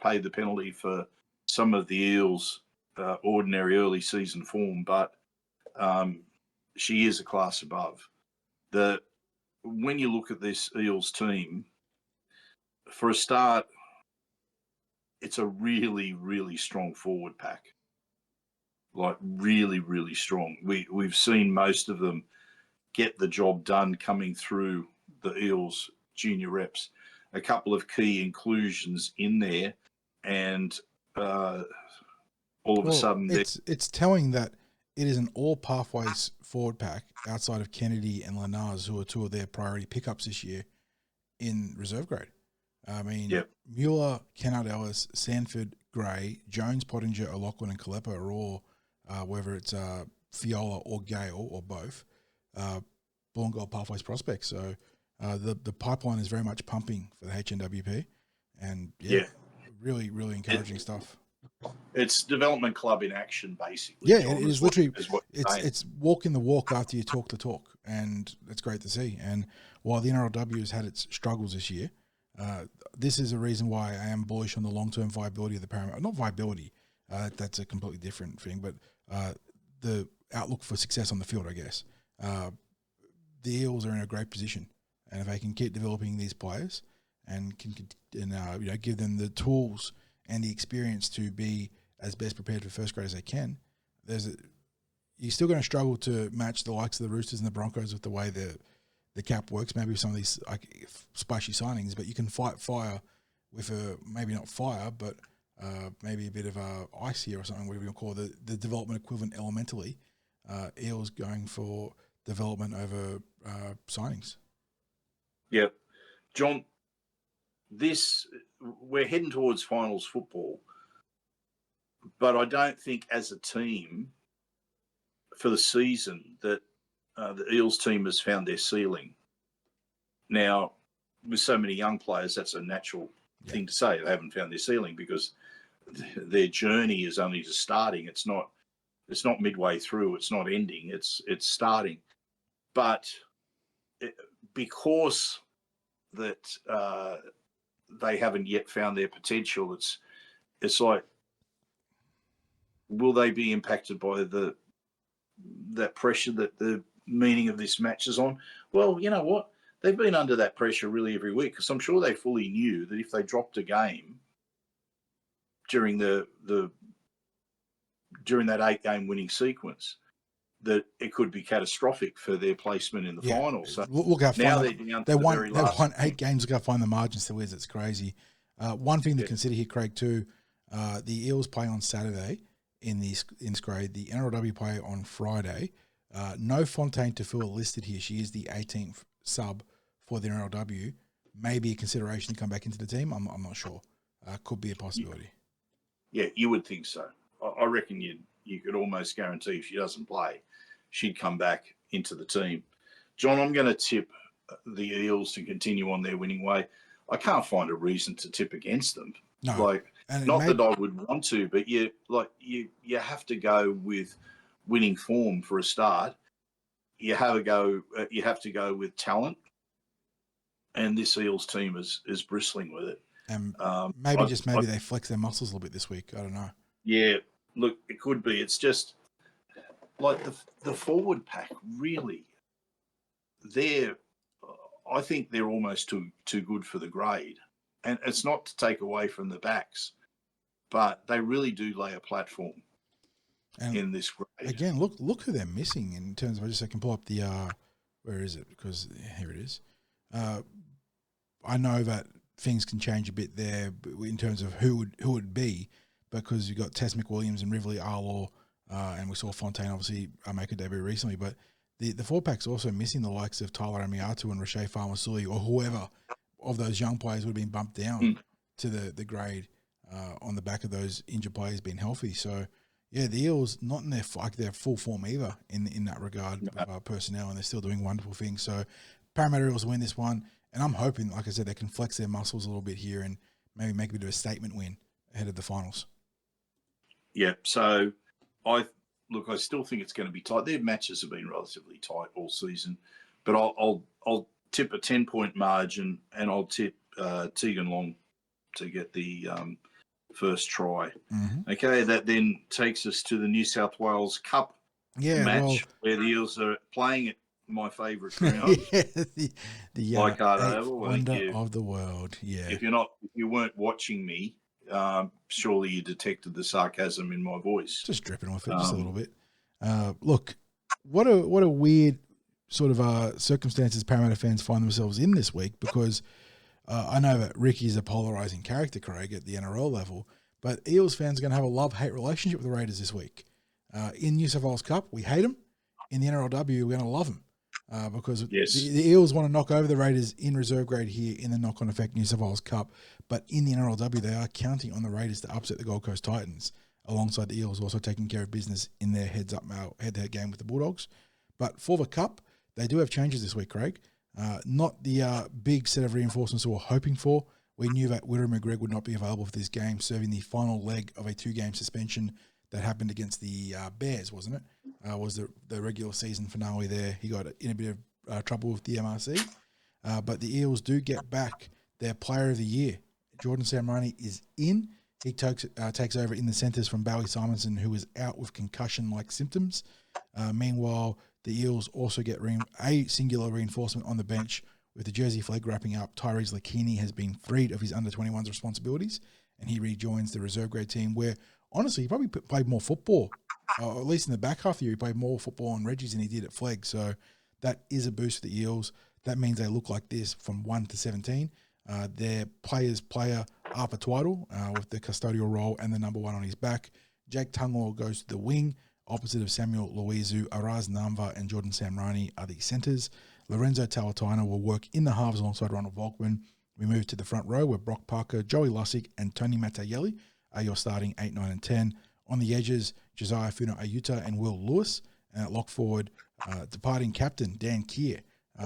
paid the penalty for some of the Eels' ordinary early season form, but she is a class above. When you look at this Eels team, for a start, it's a really, really strong forward pack. Like really, really strong. We've seen most of them get the job done coming through the Eels junior reps. A couple of key inclusions in there, and all of a sudden, it's telling that it is an all pathways forward pack outside of Kennedy and Lenars, who are two of their priority pickups this year in reserve grade. I mean, yep. Mueller, Kennard Ellis, Sanford, Gray, Jones, Pottinger, O'Loughlin, and Kalepa are all, whether it's Fiola or Gale or both, Blue and Gold Pathways prospects. So the pipeline is very much pumping for the HNWP, and really, really encouraging stuff. It's development club in action, basically. Yeah, John, it is literally. it's It's walking the walk after you talk the talk, and it's great to see. And while the NRLW has had its struggles this year, this is a reason why I am bullish on the long-term viability of the Paramount. Not viability, that's a completely different thing, but the outlook for success on the field, I guess. The Eels are in a great position, and if they can keep developing these players and can give them the tools and the experience to be as best prepared for first grade as they can, you're still going to struggle to match the likes of the Roosters and the Broncos with the way the cap works. Maybe with some of these splashy signings, but you can fight fire with maybe not fire, but maybe a bit of ice here or something, whatever you call it, the development equivalent elementally. Eels going for development over signings. Yeah. John, we're heading towards finals football, but I don't think as a team for the season that the Eels team has found their ceiling. Now, with so many young players, that's a natural thing to say. They haven't found their ceiling because their journey is only just starting. It's not midway through. It's not ending. It's starting. But because that they haven't yet found their potential, it's like, will they be impacted by that pressure that the meaning of this match is on? Well, you know what? They've been under that pressure really every week, because I'm sure they fully knew that if they dropped a game during that 8-game winning sequence, that it could be catastrophic for their placement in the final. So look how now they're down to the very last. They won 8 games. Look how fine the margin still is. It's crazy. One thing to consider here, Craig, too, the Eels play on Saturday in this grade. The NRLW play on Friday. No Fontaine Tafua listed here. She is the 18th sub for the NRLW. Maybe a consideration to come back into the team. I'm not sure. Could be a possibility. Yeah, you would think so. I reckon you could almost guarantee if she doesn't play, she'd come back into the team. John, I'm going to tip the Eels to continue on their winning way. I can't find a reason to tip against them. No, that I would want to, but you have to go with winning form for a start. You have to go with talent, and this Eels team is bristling with it. And maybe they flex their muscles a little bit this week. I don't know. Yeah, look, it could be. It's just like the forward pack, really. I think they're almost too good for the grade. And it's not to take away from the backs, but they really do lay a platform in this grade. Again, look who they're missing in terms of, I can pull up the, where is it? Because here it is. I know that things can change a bit there in terms of who would be, because you've got Tess McWilliams and Rivley Arlaw, and we saw Fontaine obviously make a debut recently, but the four pack's also missing the likes of Tyler Amiatu and Rashay Farmasuli, or whoever of those young players would have been bumped down to the grade on the back of those injured players being healthy. So yeah, the Eels not in their full form either in that regard of personnel, and they're still doing wonderful things. So Parramatta Eels win this one, and I'm hoping, like I said, they can flex their muscles a little bit here and maybe make a bit of a statement win ahead of the finals. Yeah, so I still think it's going to be tight. Their matches have been relatively tight all season, but I'll I'll tip a 10-point margin, and I'll tip Tegan Long to get the first try. Mm-hmm. Okay, that then takes us to the New South Wales Cup match, where the Eels are playing at my favourite ground, the Leichhardt eighth Oval. wonder of the world. Yeah. If you weren't watching me, surely you detected the sarcasm in my voice. Just dripping with it, just a little bit. Look, what a weird sort of circumstances Parramatta fans find themselves in this week, because I know that Ricky's a polarising character, Craig, at the NRL level, but Eels fans are going to have a love-hate relationship with the Raiders this week. In New South Wales Cup, we hate them. In the NRLW, we're going to love them. Because the Eels want to knock over the Raiders in reserve grade here in the knock-on effect New South Wales Cup, but in the NRLW they are counting on the Raiders to upset the Gold Coast Titans, alongside the Eels also taking care of business in their head-to-head game with the Bulldogs. But for the Cup, they do have changes this week, Craig. Not the big set of reinforcements we were hoping for. We knew that Witter McGregor would not be available for this game, serving the final leg of a 2-game suspension that happened against the Bears, wasn't it? Was the regular season finale there. He got in a bit of trouble with the MRC. But the Eels do get back their player of the year. Jordan Samrani is in. He takes over in the centres from Bowie Simonson, who is out with concussion-like symptoms. Meanwhile, the Eels also get a singular reinforcement on the bench. With the jersey flag wrapping up, Tyrese Lakini has been freed of his under-21s responsibilities, and he rejoins the reserve grade team where, honestly, he probably played more football, or at least in the back half of the year, he played more football on Reggie's than he did at Flegg. So that is a boost for the Eels. That means they look like this from 1 to 17. Their player's player, Arpa Twaddle, with the custodial role and the number 1 on his back. Jake Tungor goes to the wing, opposite of Samuel Luizu. Araz Namva and Jordan Samrani are the centres. Lorenzo Talataina will work in the halves alongside Ronald Volkman. We move to the front row where Brock Parker, Joey Lussick and Tony Matayeli are your starting 8, 9 and 10. On the edges, Josiah Funa Ayuta and Will Lewis. And at lock forward, departing captain Dan Keir.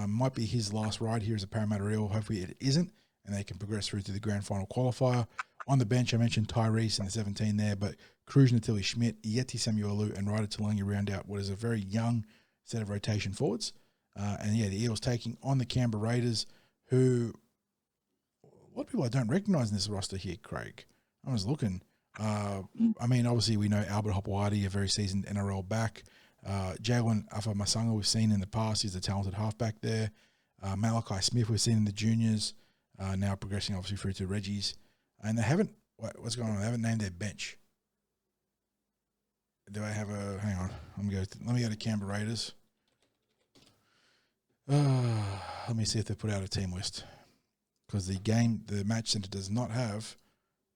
Might be his last ride here as a Parramatta Eel. Hopefully it isn't, and they can progress through to the grand final qualifier. On the bench, I mentioned Tyrese in the 17 there, but Cruz Natili Schmidt, Yeti Samuelu, and Ryder Talangi round out what is a very young set of rotation forwards. And the Eels taking on the Canberra Raiders, who a lot of people I don't recognise in this roster here, Craig. I was looking. Obviously we know Albert Hopewadi, a very seasoned NRL back. Jalen Afa-Masanga we've seen in the past. He's a talented halfback there. Malachi Smith we've seen in the juniors. Now progressing obviously through to Reggie's. And they haven't, what's going on? They haven't named their bench. Do I have hang on. Let me go to Canberra Raiders. Let me see if they put out a team list. Because the match centre does not have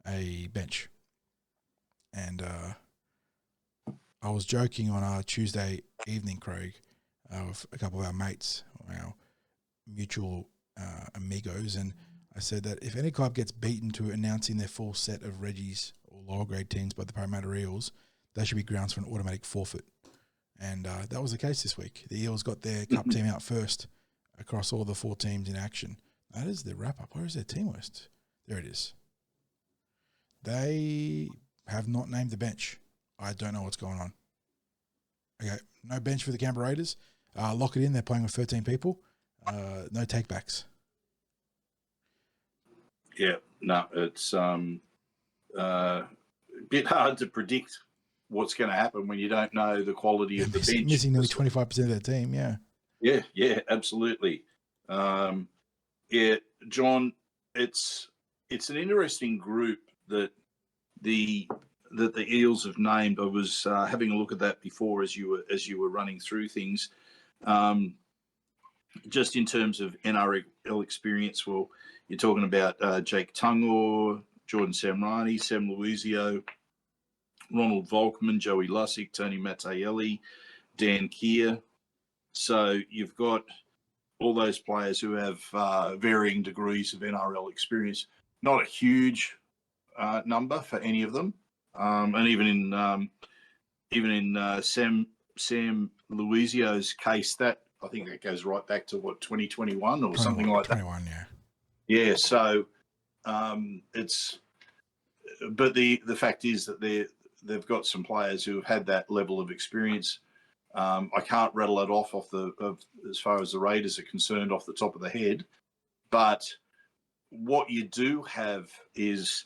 a bench. And I was joking on our Tuesday evening, Craig, with a couple of our mates, our mutual amigos, and I said that if any club gets beaten to announcing their full set of Reggie's or lower grade teams by the Parramatta Eels, that should be grounds for an automatic forfeit. And that was the case this week. The Eels got their cup team out first across all the 4 teams in action. That is the wrap-up. Where is their team list? There it is. They have not named the bench. I don't know what's going on. Okay, no bench for the Canberra Raiders. Lock it in. They're playing with 13 people. No takebacks. Yeah, no, it's a bit hard to predict what's going to happen when you don't know the quality of the bench. Missing nearly 25% of their team, yeah. Yeah, absolutely. John, it's an interesting group that the Eels have named. I was having a look at that before as you were running through things. Just in terms of NRL experience, well, you're talking about Jake Tungor, Jordan Samrani, Sam Luizio, Ronald Volkman, Joey Lussick, Tony Matayeli, Dan Keir. So you've got all those players who have varying degrees of NRL experience. Not a huge number for any of them, and even in Sam Luizio's case, that I think that goes right back to 2021 or something like that. 21, yeah. Yeah, so but the fact is that they've got some players who have had that level of experience. I can't rattle it off as far as the Raiders are concerned off the top of the head. But what you do have is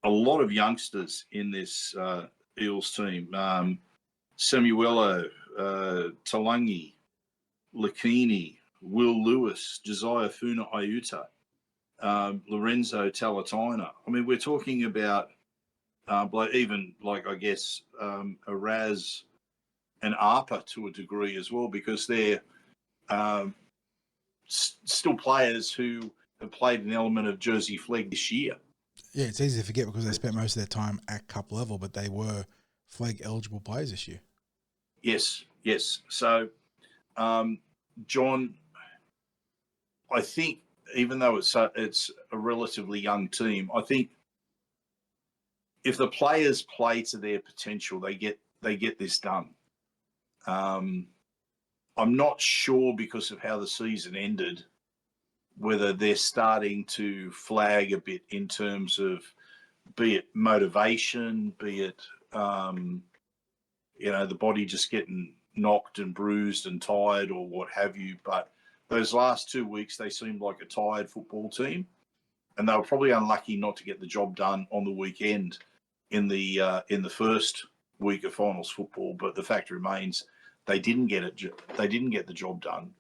a lot of youngsters in this Eels team. Samuelo, Talangi, Lakini, Will Lewis, Josiah Funa Iuta, Lorenzo Talatina. I mean, we're talking about I guess, Araz and Arpa to a degree as well, because they're still players who have played an element of Jersey flag this year. Yeah, it's easy to forget because they spent most of their time at cup level, but they were flag eligible players this year. Yes. So, John, I think even though it's a relatively young team, I think if the players play to their potential, they get this done. I'm not sure, because of how the season ended, whether they're starting to flag a bit in terms of, be it motivation, be it the body just getting knocked and bruised and tired or what have you. But those last 2 weeks, they seemed like a tired football team, and they were probably unlucky not to get the job done on the weekend in the first week of finals football. But the fact remains, they didn't get it. They didn't get the job done,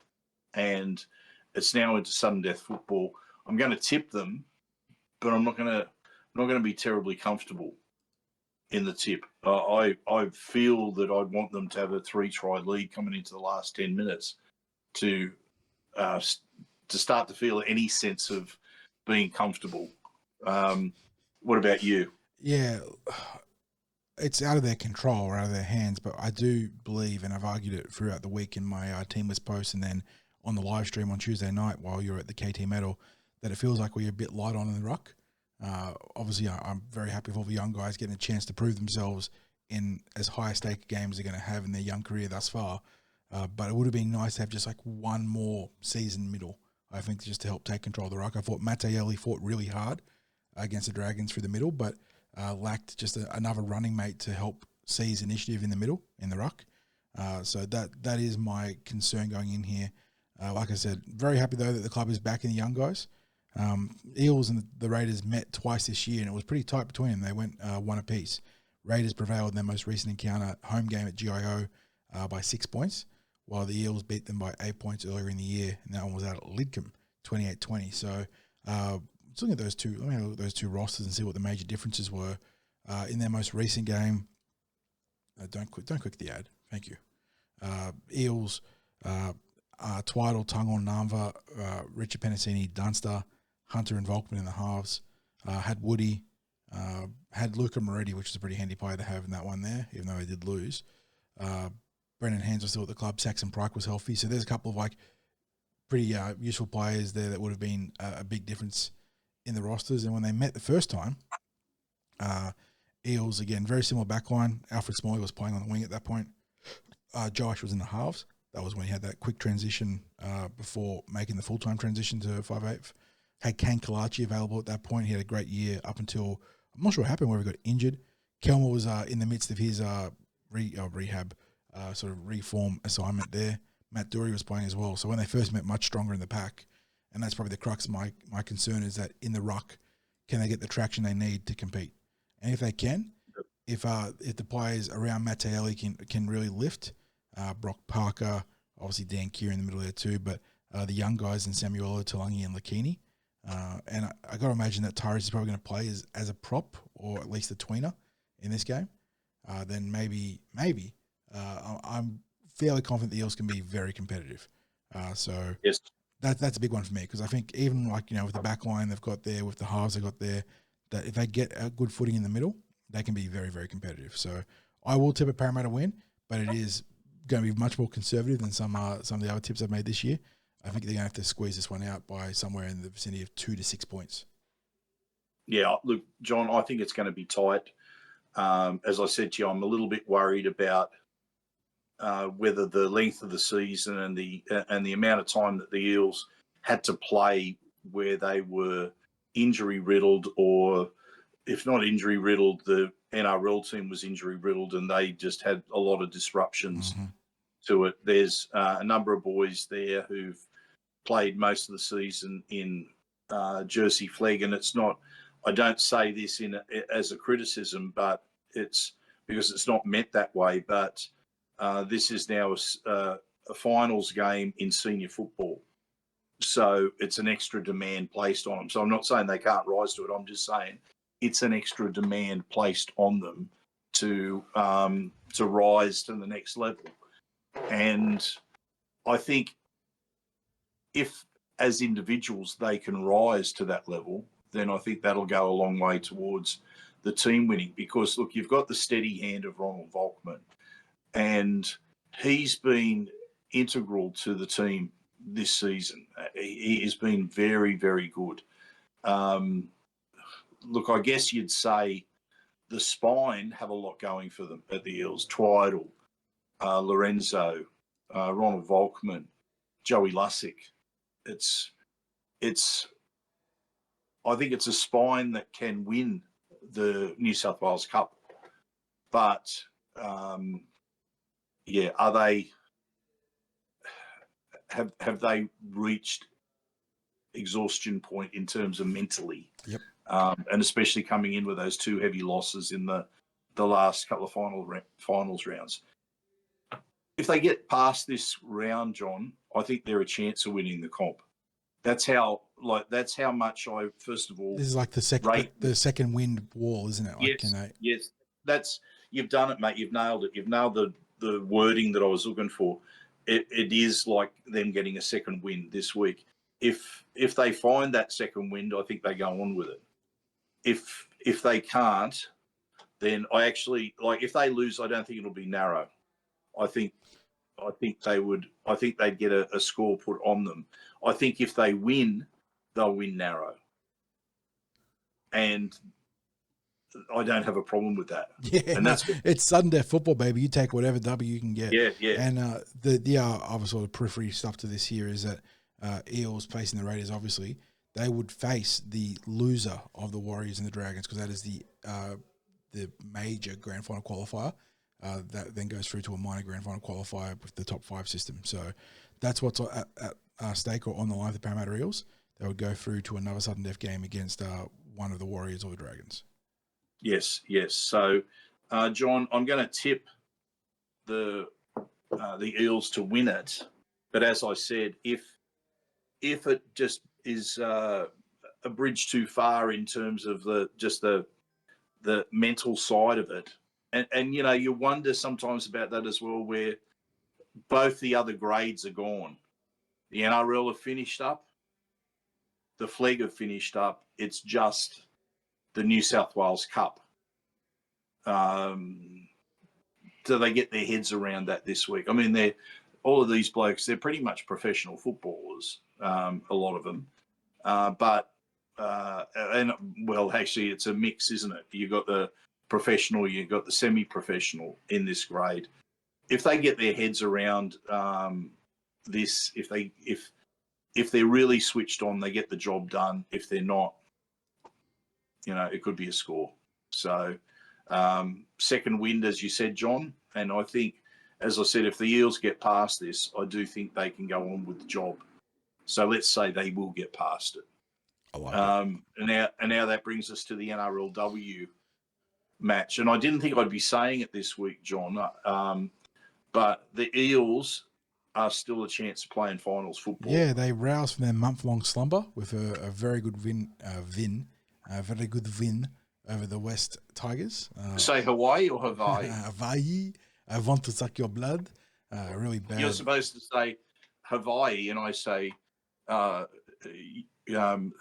and it's now into sudden death football. I'm going to tip them, but I'm not going to be terribly comfortable in the tip. I feel that I'd want them to have a 3-try lead coming into the last 10 minutes to start to feel any sense of being comfortable. What about you? Yeah, it's out of their control or out of their hands, but I do believe, and I've argued it throughout the week in my team list post and then on the live stream on Tuesday night while you're at the KT Medal, that it feels like we're a bit light on in the ruck. Obviously, I'm very happy for all the young guys getting a chance to prove themselves in as high a stake games they're going to have in their young career thus far. But it would have been nice to have just like one more season middle, I think, just to help take control of the ruck. I thought Matteelli fought really hard against the Dragons through the middle, but lacked just another running mate to help seize initiative in the middle, in the ruck. So that is my concern going in here. Like I said, very happy though that the club is backing the young guys. Eels and the Raiders met twice this year, and it was pretty tight between them. They went one apiece. Raiders prevailed in their most recent encounter, home game at GIO, by 6 points, while the Eels beat them by 8 points earlier in the year, and that one was out at Lidcombe, 28-20. So let's look at those two. Let me look at those two rosters and see what the major differences were in their most recent game. Don't click the ad. Thank you. Eels, Twiddle, Tungle, Namva, Richard Penasini, Dunster, Hunter and Volkman in the halves. Had Woody, had Luca Moretti, which is a pretty handy player to have in that one there, even though he did lose. Brendan Hands was still at the club. Saxon Pryke was healthy. So there's a couple of like pretty useful players there that would have been a big difference in the rosters. And when they met the first time, Eels, again, very similar backline. Alfred Smalley was playing on the wing at that point. Josh was in the halves. That was when he had that quick transition before making the full-time transition to 5/8. Had Kane Kalachi available at that point. He had a great year up until, I'm not sure what happened, where he got injured. Kelmer was in the midst of his rehab, sort of reform assignment there. Matt Dury was playing as well. So when they first met, much stronger in the pack. And that's probably the crux of my concern, is that in the ruck, can they get the traction they need to compete? And if they can, if the players around Matteelli can really lift, Brock Parker, obviously Dan Keir in the middle there too, but the young guys in Samuelo, Talangi and Lakini. And I got to imagine that Tyrese is probably going to play as a prop, or at least a tweener in this game. Then maybe I'm fairly confident the Eels can be very competitive. So yes, that's a big one for me, because I think even like, with the back line they've got there, with the halves they've got there, that if they get a good footing in the middle, they can be very, very competitive. So I will tip a Parramatta win, but it is going to be much more conservative than some of the other tips I've made this year. I think they're going to have to squeeze this one out by somewhere in the vicinity of 2 to 6 points. Yeah, look, John, I think it's going to be tight. As I said to you, I'm a little bit worried about whether the length of the season and the amount of time that the Eels had to play where they were injury riddled, or if not injury riddled, the NRL team was injury riddled, and they just had a lot of disruptions. Mm-hmm. to it. There's a number of boys there who've played most of the season in Jersey Flegg, and it's not. I don't say this as a criticism, but it's because it's not meant that way. But this is now a finals game in senior football, so it's an extra demand placed on them. So I'm not saying they can't rise to it. I'm just saying it's an extra demand placed on them to rise to the next level. And I think if, as individuals, they can rise to that level, then I think that'll go a long way towards the team winning. Because, look, you've got the steady hand of Ronald Volkman, and he's been integral to the team this season. He has been very, very good. Look, I guess you'd say the spine have a lot going for them at the Eels. Twiddle, Lorenzo, Ronald Volkman, Joey Lussick. I think it's a spine that can win the New South Wales Cup. But are they? Have they reached exhaustion point in terms of mentally? Yep. And especially coming in with those two heavy losses in the last couple of finals rounds. If they get past this round, John, I think they're a chance of winning the comp. That's how much I, first of all, this is like the second wind wall, isn't it? Like, yes. You've done it, mate. You've nailed it. You've nailed the wording that I was looking for. It is like them getting a second wind this week. If they find that second wind, I think they go on with it. If they can't, then I actually, like, if they lose, I don't think it'll be narrow. I think they would. I think they'd get a score put on them. I think if they win, they'll win narrow, and I don't have a problem with that. Yeah, and that's it's sudden death football, baby. You take whatever W you can get. Yeah. And the other sort of periphery stuff to this here is that Eels facing the Raiders, obviously, they would face the loser of the Warriors and the Dragons, because that is the major grand final qualifier. That then goes through to a minor grand final qualifier with the top 5 system. So that's what's at stake or on the line for the Parramatta Eels. They would go through to another sudden death game against one of the Warriors or the Dragons. Yes. So, John, I'm going to tip the Eels to win it. But as I said, if it just is a bridge too far in terms of the mental side of it, and you wonder sometimes about that as well, where both the other grades are gone. The NRL have finished up, the Flegg have finished up. It's just the New South Wales Cup. Do they get their heads around that this week? I mean, all of these blokes, they're pretty much professional footballers, a lot of them. Actually, it's a mix, isn't it? You've got the professional, you've got the semi-professional in this grade. If they get their heads around this, if they're really switched on, they get the job done. If they're not, it could be a score. So second wind, as you said, John, and I think, as I said, if the Eels get past this, I do think they can go on with the job. So let's say they will get past it. I like it. And now that brings us to the NRLW match. And I didn't think I'd be saying it this week, John, but the Eels are still a chance to play in finals football. Yeah, they roused from their month-long slumber with a very good win over the West Tigers. Say Hawaii or Hawaii? Hawaii. I want to suck your blood. Really bad. You're supposed to say Hawaii, and I say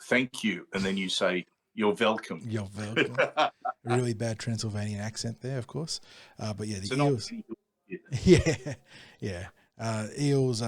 thank you, and then you say you're welcome. You're welcome. A really bad Transylvanian accent there, of course. But yeah, the Eels. Yeah. Eels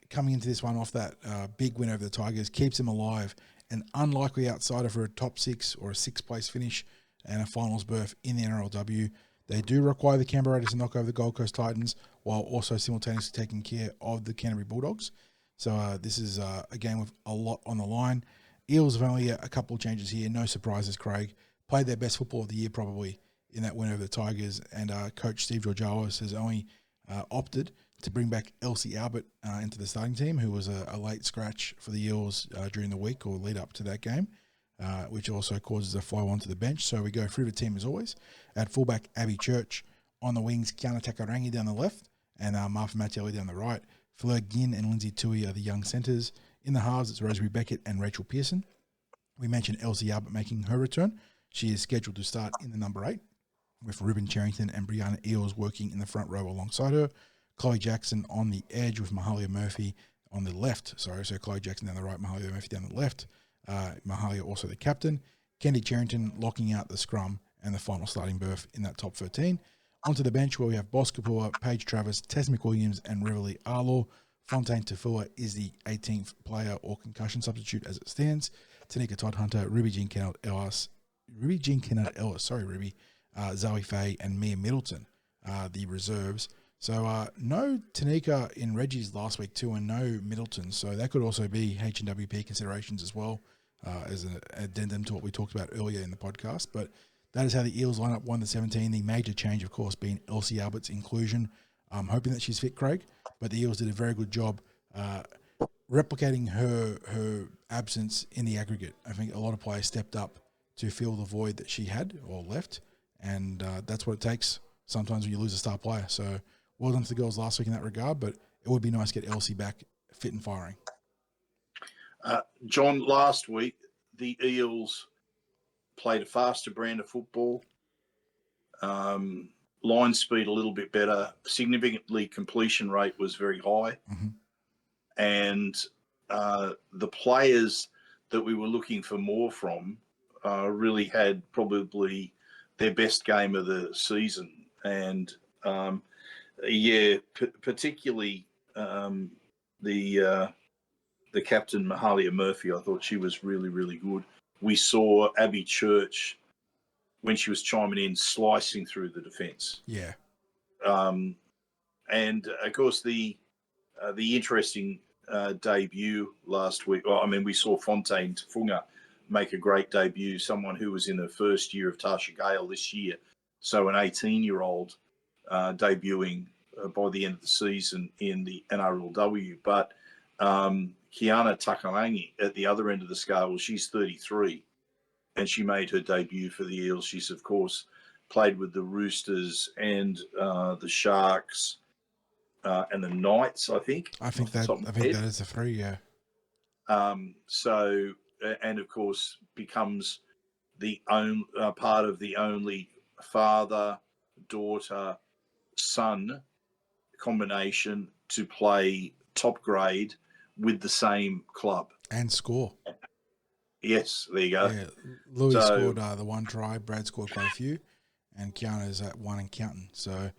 coming into this one off that big win over the Tigers keeps them alive. An unlikely outsider for a top 6 or a 6th place finish and a finals berth in the NRLW. They do require the Canberra Raiders to knock over the Gold Coast Titans while also simultaneously taking care of the Canterbury Bulldogs. So this is a game with a lot on the line. Eels have only a couple of changes here. No surprises, Craig. Played their best football of the year probably in that win over the Tigers. And coach Steve Georgiou has only opted to bring back Elsie Albert into the starting team, who was a late scratch for the Eels during the week or lead up to that game, which also causes a flow onto the bench. So we go through the team as always. At fullback, Abby Church. On the wings, Kiana Takarangi down the left and Martha Mattielli down the right. Fleur Ginn and Lindsay Tui are the young centres. In the halves, it's Rosemary Beckett and Rachel Pearson. We mentioned Elsie Albert making her return. She is scheduled to start in the number 8, with Ruben Charrington and Brianna Eels working in the front row alongside her. Chloe Jackson on the edge with Mahalia Murphy on the left. So Chloe Jackson down the right, Mahalia Murphy down the left. Mahalia also the captain. Kendi Charrington locking out the scrum and the final starting berth in that top 13. Onto the bench where we have Boss Kapua, Paige Travis, Tess McWilliams and Riverly Arlaw. Fontaine Tafua is the 18th player or concussion substitute as it stands. Tanika Todd Hunter, Ruby Jean Kennard Ellis, Zoe Faye and Mia Middleton, the reserves. So no Tanika in Reggie's last week too, and no Middleton. So that could also be HNWP considerations as well, as an addendum to what we talked about earlier in the podcast. But that is how the Eels line up 1-17. The major change, of course, being Elsie Albert's inclusion. I'm hoping that she's fit, Craig, but the Eels did a very good job replicating her absence in the aggregate. I think a lot of players stepped up to fill the void that she had or left, and that's what it takes sometimes when you lose a star player. So well done to the girls last week in that regard, but it would be nice to get Elsie back fit and firing. John, last week, the Eels played a faster brand of football, line speed a little bit better, significantly completion rate was very high. Mm-hmm. And the players that we were looking for more from really had probably their best game of the season. And, particularly the captain, Mahalia Murphy, I thought she was really, really good. We saw Abby Church, when she was chiming in, slicing through the defence. Yeah. And, of course, the interesting debut last week, we saw Fontaine Tafunga make a great debut, someone who was in the first year of Tasha Gale this year. So an 18-year-old debuting by the end of the season in the NRLW. But Kiana Takarangi at the other end of the scale, she's 33, and she made her debut for the Eels. She's, of course, played with the Roosters and the Sharks and the Knights, I think. I think that is the 3, yeah. And of course, becomes the part of the only father, daughter, son combination to play top grade with the same club and score. Yes, there you go. Yeah, Louis scored the 1 try. Brad scored quite a few, and Kiana's at 1 and counting. So,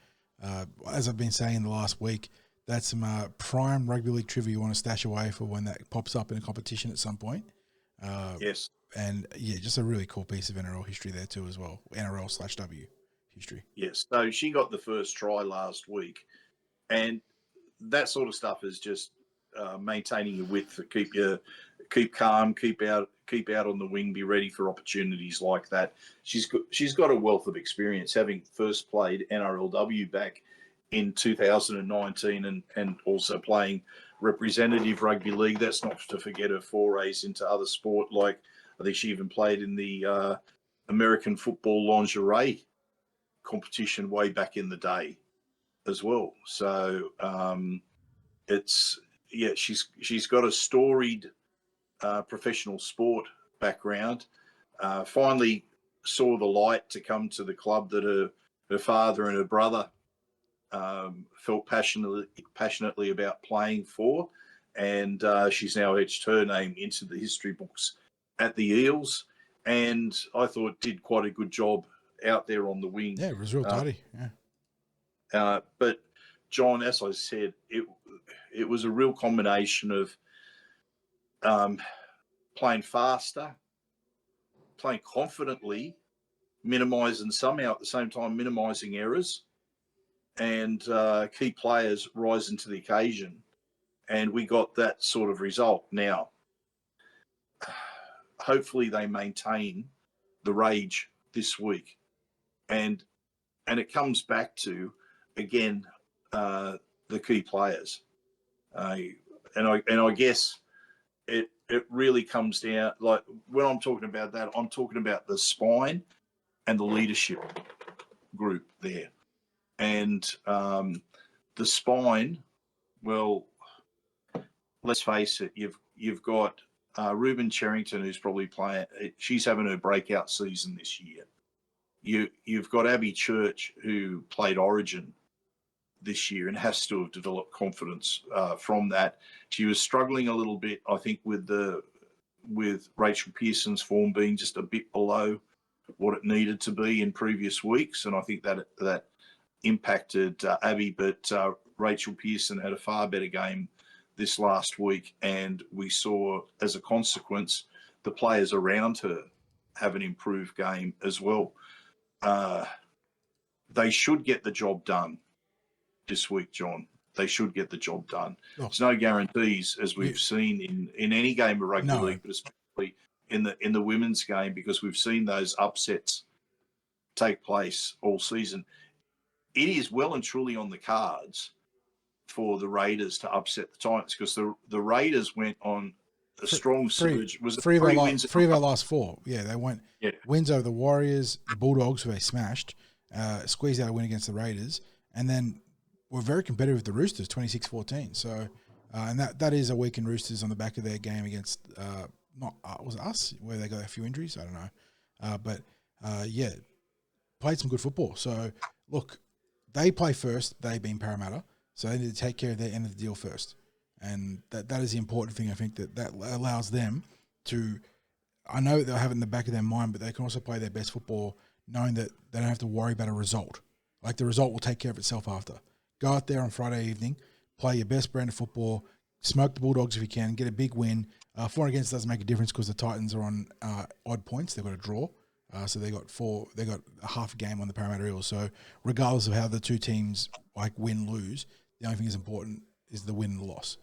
as I've been saying in the last week, that's some prime rugby league trivia you want to stash away for when that pops up in a competition at some point. Yes. And yeah, just a really cool piece of NRL history there too as well. NRL/W history. Yes. So she got the first try last week, and that sort of stuff is just maintaining your width, keep calm, keep out on the wing, be ready for opportunities like that. She's got a wealth of experience, having first played NRLW back in 2019 and also playing representative rugby league. That's not to forget her forays into other sport, like I think she even played in the American football lingerie competition way back in the day as well. So she's got a storied professional sport background. Finally saw the light to come to the club that her father and her brother felt passionately about playing for, and she's now etched her name into the history books at the Eels, and I thought did quite a good job out there on the wing. Yeah, it was real tidy. Yeah. But John, as I said, it was a real combination of playing faster, playing confidently, minimising somehow at the same time minimising errors, and key players rising to the occasion. And we got that sort of result. Now, hopefully they maintain the rage this week. And it comes back to, again, the key players. And I guess it really comes down, like when I'm talking about that, I'm talking about the spine and the leadership group there. And the spine, well, let's face it, you've got Ruben Cherrington, who's probably playing. She's having her breakout season this year. You've got Abby Church, who played Origin this year and has to have developed confidence from that. She was struggling a little bit, I think, with Rachel Pearson's form being just a bit below what it needed to be in previous weeks, and I think that impacted Abby. But Rachel Pearson had a far better game this last week, and we saw, as a consequence, the players around her have an improved game as well. They should get the job done this week, John. They should get the job done. Look, There's no guarantees, as we've seen in any game of rugby league, but especially in the women's game, because we've seen those upsets take place all season. It is well and truly on the cards for the Raiders to upset the Titans, because the Raiders went on a strong surge. Was it three of our wins? last four. Yeah, they went Yeah. wins over the Warriors, the Bulldogs, who they smashed, squeezed out a win against the Raiders, and then were very competitive with the Roosters, 26-14. So, and that is a week in Roosters on the back of their game against was it us, where they got a few injuries? I don't know. But yeah, played some good football. So, look, they play first, they being Parramatta, so they need to take care of their end of the deal first. And that is the important thing. I think that allows them to, I know that they'll have it in the back of their mind, but they can also play their best football knowing that they don't have to worry about a result. Like, the result will take care of itself after. Go out there on Friday evening, play your best brand of football, smoke the Bulldogs if you can, get a big win. For and against doesn't make a difference because the Titans are on odd points. They've got a draw. So they got a half a game on the Parramatta Eels. So regardless of how the two teams win, lose, the only thing that's important is the win and the loss.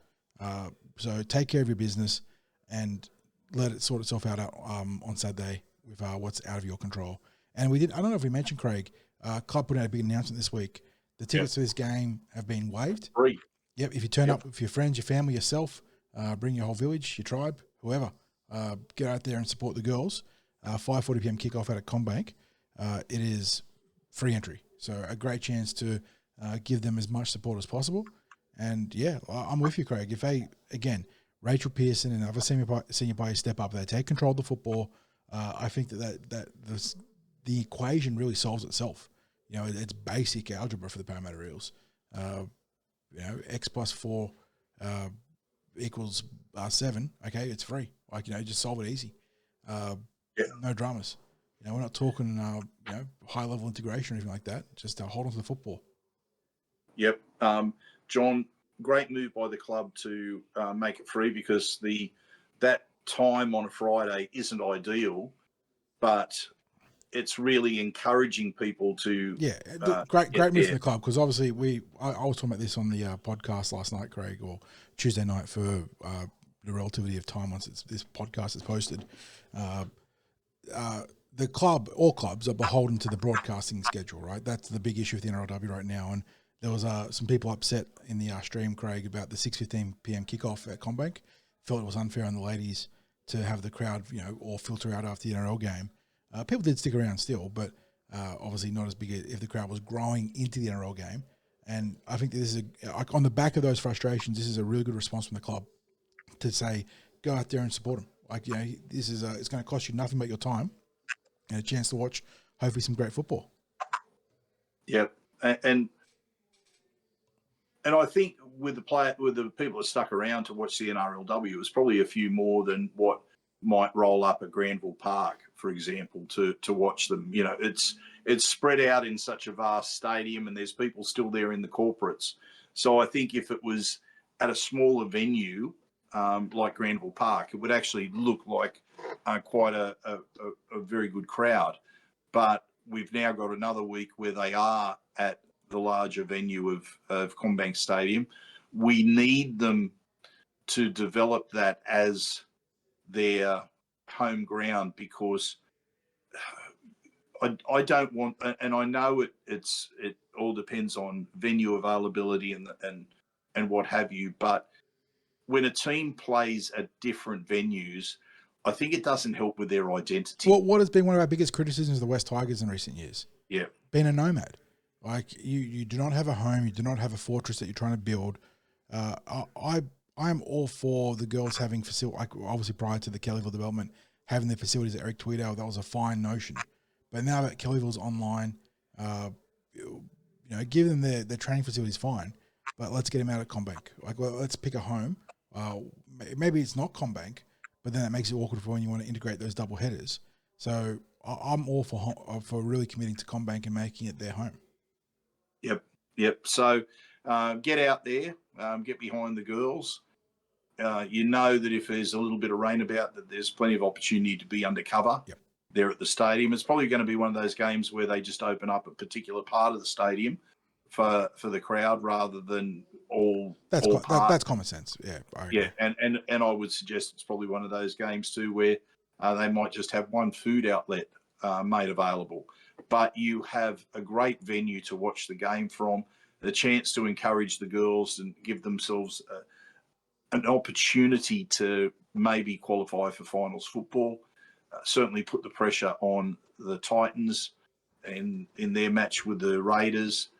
So take care of your business and let it sort itself out on Saturday with what's out of your control. And I don't know if we mentioned, Craig, club put out a big announcement this week. The tickets for this game have been waived. Free. Yep. If you turn up with your friends, your family, yourself, bring your whole village, your tribe, whoever, get out there and support the girls. 5:40 p.m. kickoff out at CommBank. It is free entry. So a great chance to give them as much support as possible. And yeah, I'm with you, Craig. If Rachel Pearson and other senior players step up, they take control of the football. I think that the equation really solves itself. You know, it's basic algebra for the Parramatta Eels. X plus 4 equals 7. Okay, it's free. Just solve it easy. No dramas. We're not talking high level integration or anything like that. Just hold on to the football. Yep. John, great move by the club to make it free, because that time on a Friday isn't ideal, but it's really encouraging people to. Yeah, great move from the club, because obviously I was talking about this on the podcast last night, Craig, or Tuesday night for the relativity of time once this podcast is posted. The club, all clubs, are beholden to the broadcasting schedule, right? That's the big issue with the NRLW right now. And there was some people upset in the stream, Craig, about the 6:15 p.m. kickoff at CommBank. Felt it was unfair on the ladies to have the crowd, all filter out after the NRL game. People did stick around still, but obviously not as big if the crowd was growing into the NRL game. And I think this is on the back of those frustrations, this is a really good response from the club to say, go out there and support them. This is it's going to cost you nothing but your time and a chance to watch hopefully some great football. Yeah, and I think with the people that stuck around to watch the NRLW, it was probably a few more than what might roll up at Granville Park, for example, to watch them. It's spread out in such a vast stadium, and there's people still there in the corporates. So I think if it was at a smaller venue like Granville Park, it would actually look like quite a very good crowd. But we've now got another week where they are at the larger venue of CommBank Stadium. We need them to develop that as their home ground, because I don't want, and I know all depends on venue availability and what have you. But when a team plays at different venues, I think it doesn't help with their identity. Well, what has been one of our biggest criticisms of the West Tigers in recent years? Yeah. Being a nomad. Like, you do not have a home, you do not have a fortress that you're trying to build. I'm all for the girls having facility, like obviously prior to the Kellyville development, having their facilities at Eric Tweedale. That was a fine notion. But now that Kellyville's online, give them their training facilities fine, but let's get them out of Combank. Like, well, let's pick a home. Maybe it's not Combank, but then that makes it awkward for when you want to integrate those double headers. So I'm all for really committing to Combank and making it their home. Yep. So get out there, get behind the girls. You know that if there's a little bit of rain about, that there's plenty of opportunity to be undercover there at the stadium. It's probably going to be one of those games where they just open up a particular part of the stadium for the crowd rather than all. That's common sense. Yeah. And I would suggest it's probably one of those games too where they might just have one food outlet made available. But you have a great venue to watch the game from, the chance to encourage the girls and give themselves an opportunity to maybe qualify for finals football. Certainly put the pressure on the Titans in their match with the Raiders.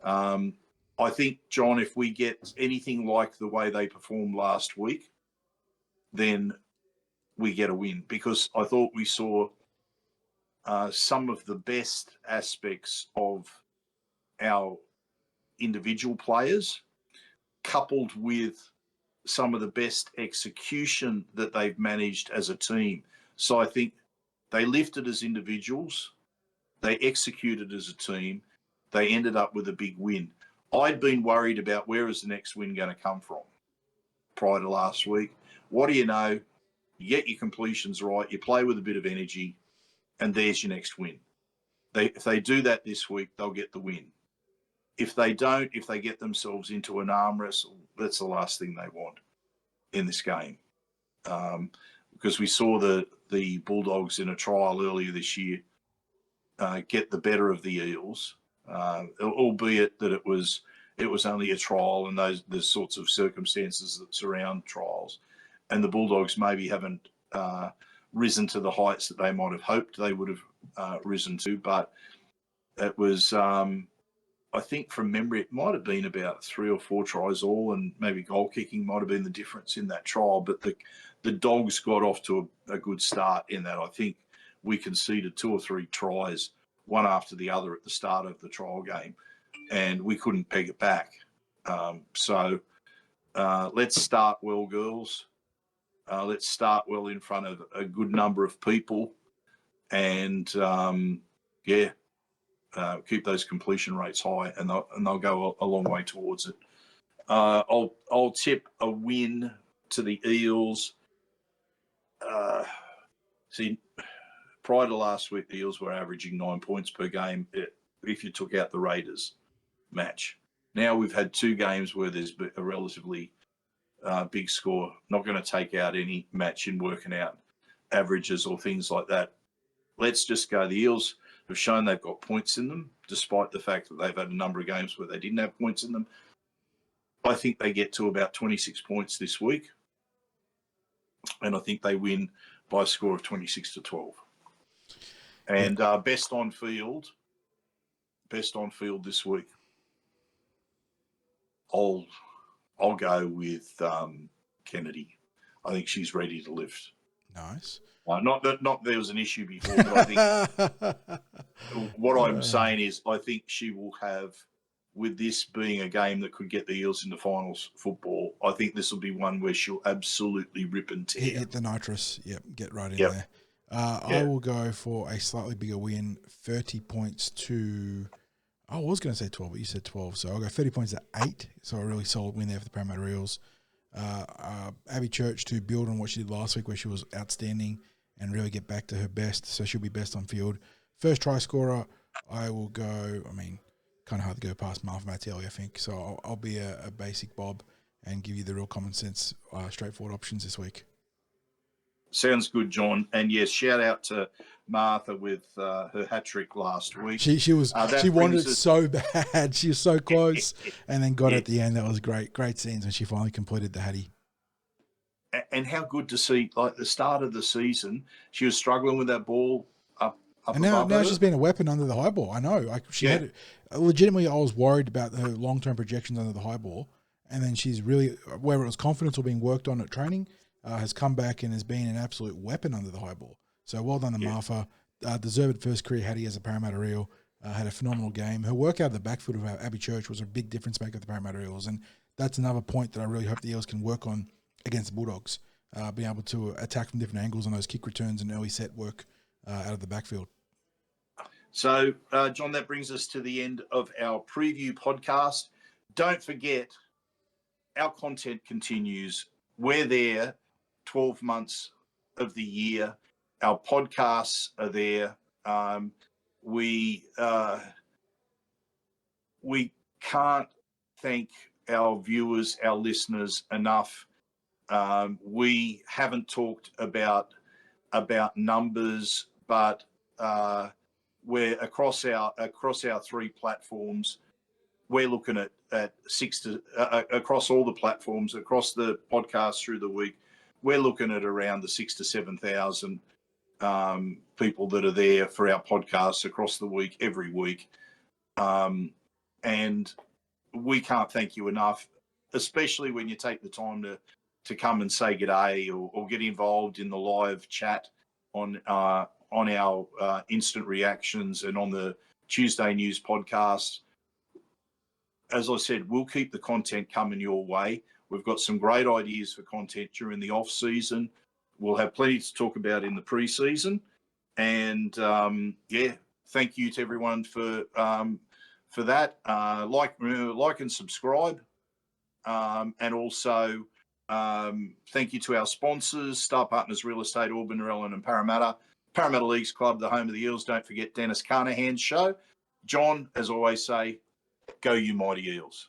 I think, John, if we get anything like the way they performed last week, then we get a win, because I thought we saw some of the best aspects of our individual players, coupled with some of the best execution that they've managed as a team. So I think they lifted as individuals, they executed as a team, they ended up with a big win. I'd been worried about where is the next win going to come from prior to last week. What do you know? You get your completions right, you play with a bit of energy, and there's your next win. If they do that this week, they'll get the win. If they don't, if they get themselves into an arm wrestle, that's the last thing they want in this game. Because we saw the Bulldogs in a trial earlier this year get the better of the Eels, albeit that it was only a trial and the sorts of circumstances that surround trials. And the Bulldogs maybe haven't risen to the heights that they might have hoped they would have risen to. But it was, I think from memory, it might have been about 3 or 4 tries all, and maybe goal kicking might have been the difference in that trial. But the Dogs got off to a good start in that. I think we conceded 2 or 3 tries, one after the other at the start of the trial game, and we couldn't peg it back. So let's start well, girls. Let's start well in front of a good number of people, and keep those completion rates high, and they'll go a long way towards it. I'll tip a win to the Eels. Prior to last week, the Eels were averaging 9 points per game if you took out the Raiders match. Now we've had 2 games where there's a relatively big score. Not going to take out any match in working out averages or things like that. Let's just go. The Eels have shown they've got points in them, despite the fact that they've had a number of games where they didn't have points in them. I think they get to about 26 points this week, and I think they win by a score of 26-12. And best on field this week. I'll go with Kennedy. I think she's ready to lift. Nice. Not that there was an issue before, but I think what I'm saying is I think she will have, with this being a game that could get the Eels into finals football, I think this will be one where she'll absolutely rip and tear. Hit the nitrous. Yep, get right in there. I will go for a slightly bigger win, 30 points to... I was going to say 12, but you said 12. So I'll go 30 points to 8. So a really solid win there for the Parramatta Eels. Abby Church to build on what she did last week, where she was outstanding and really get back to her best. So she'll be best on field. First try scorer, I will go, kind of hard to go past Martha Mattelli, I think. So I'll be a basic Bob and give you the real common sense, straightforward options this week. Sounds good, John. And yes, shout out to Martha with her hat trick last week. She wanted it so bad. She was so close, and then got Yeah. at the end. That was great. Great scenes when she finally completed the Hattie. And how good to see, like the start of the season, she was struggling with that ball up And now above her. she's been a weapon under the high ball. I know. Had legitimately. I was worried about her long-term projections under the high ball, and then she's really, whether it was confidence or being worked on at training, has come back and has been an absolute weapon under the high ball. So well done to Martha. Deserved first career Hattie as a Parramatta Eel. Had a phenomenal game. Her work out of the backfield of Abby Church was a big difference maker for the Parramatta Eels, and that's another point that I really hope the Eels can work on against the Bulldogs, being able to attack from different angles on those kick returns and early set work out of the backfield. So, John, that brings us to the end of our preview podcast. Don't forget, our content continues. We're there 12 months of the year. Our podcasts are there. We can't thank our viewers, our listeners enough. We haven't talked about numbers, but we're across our three platforms. We're looking at across all the platforms, across the podcast through the week. We're looking at around the 6,000 to 7,000 people that are there for our podcasts across the week, every week. And we can't thank you enough, especially when you take the time to come and say g'day or get involved in the live chat on our instant reactions and on the Tuesday News podcast. As I said, we'll keep the content coming your way. We've got some great ideas for content during the off season. We'll have plenty to talk about in the pre-season. And thank you to everyone for that. Like and subscribe. And also thank you to our sponsors, Star Partners Real Estate, Auburn, Narellan and Parramatta. Parramatta Leagues Club, the home of the Eels. Don't forget Dennis Carnahan's show. John, as I always say, go you mighty Eels.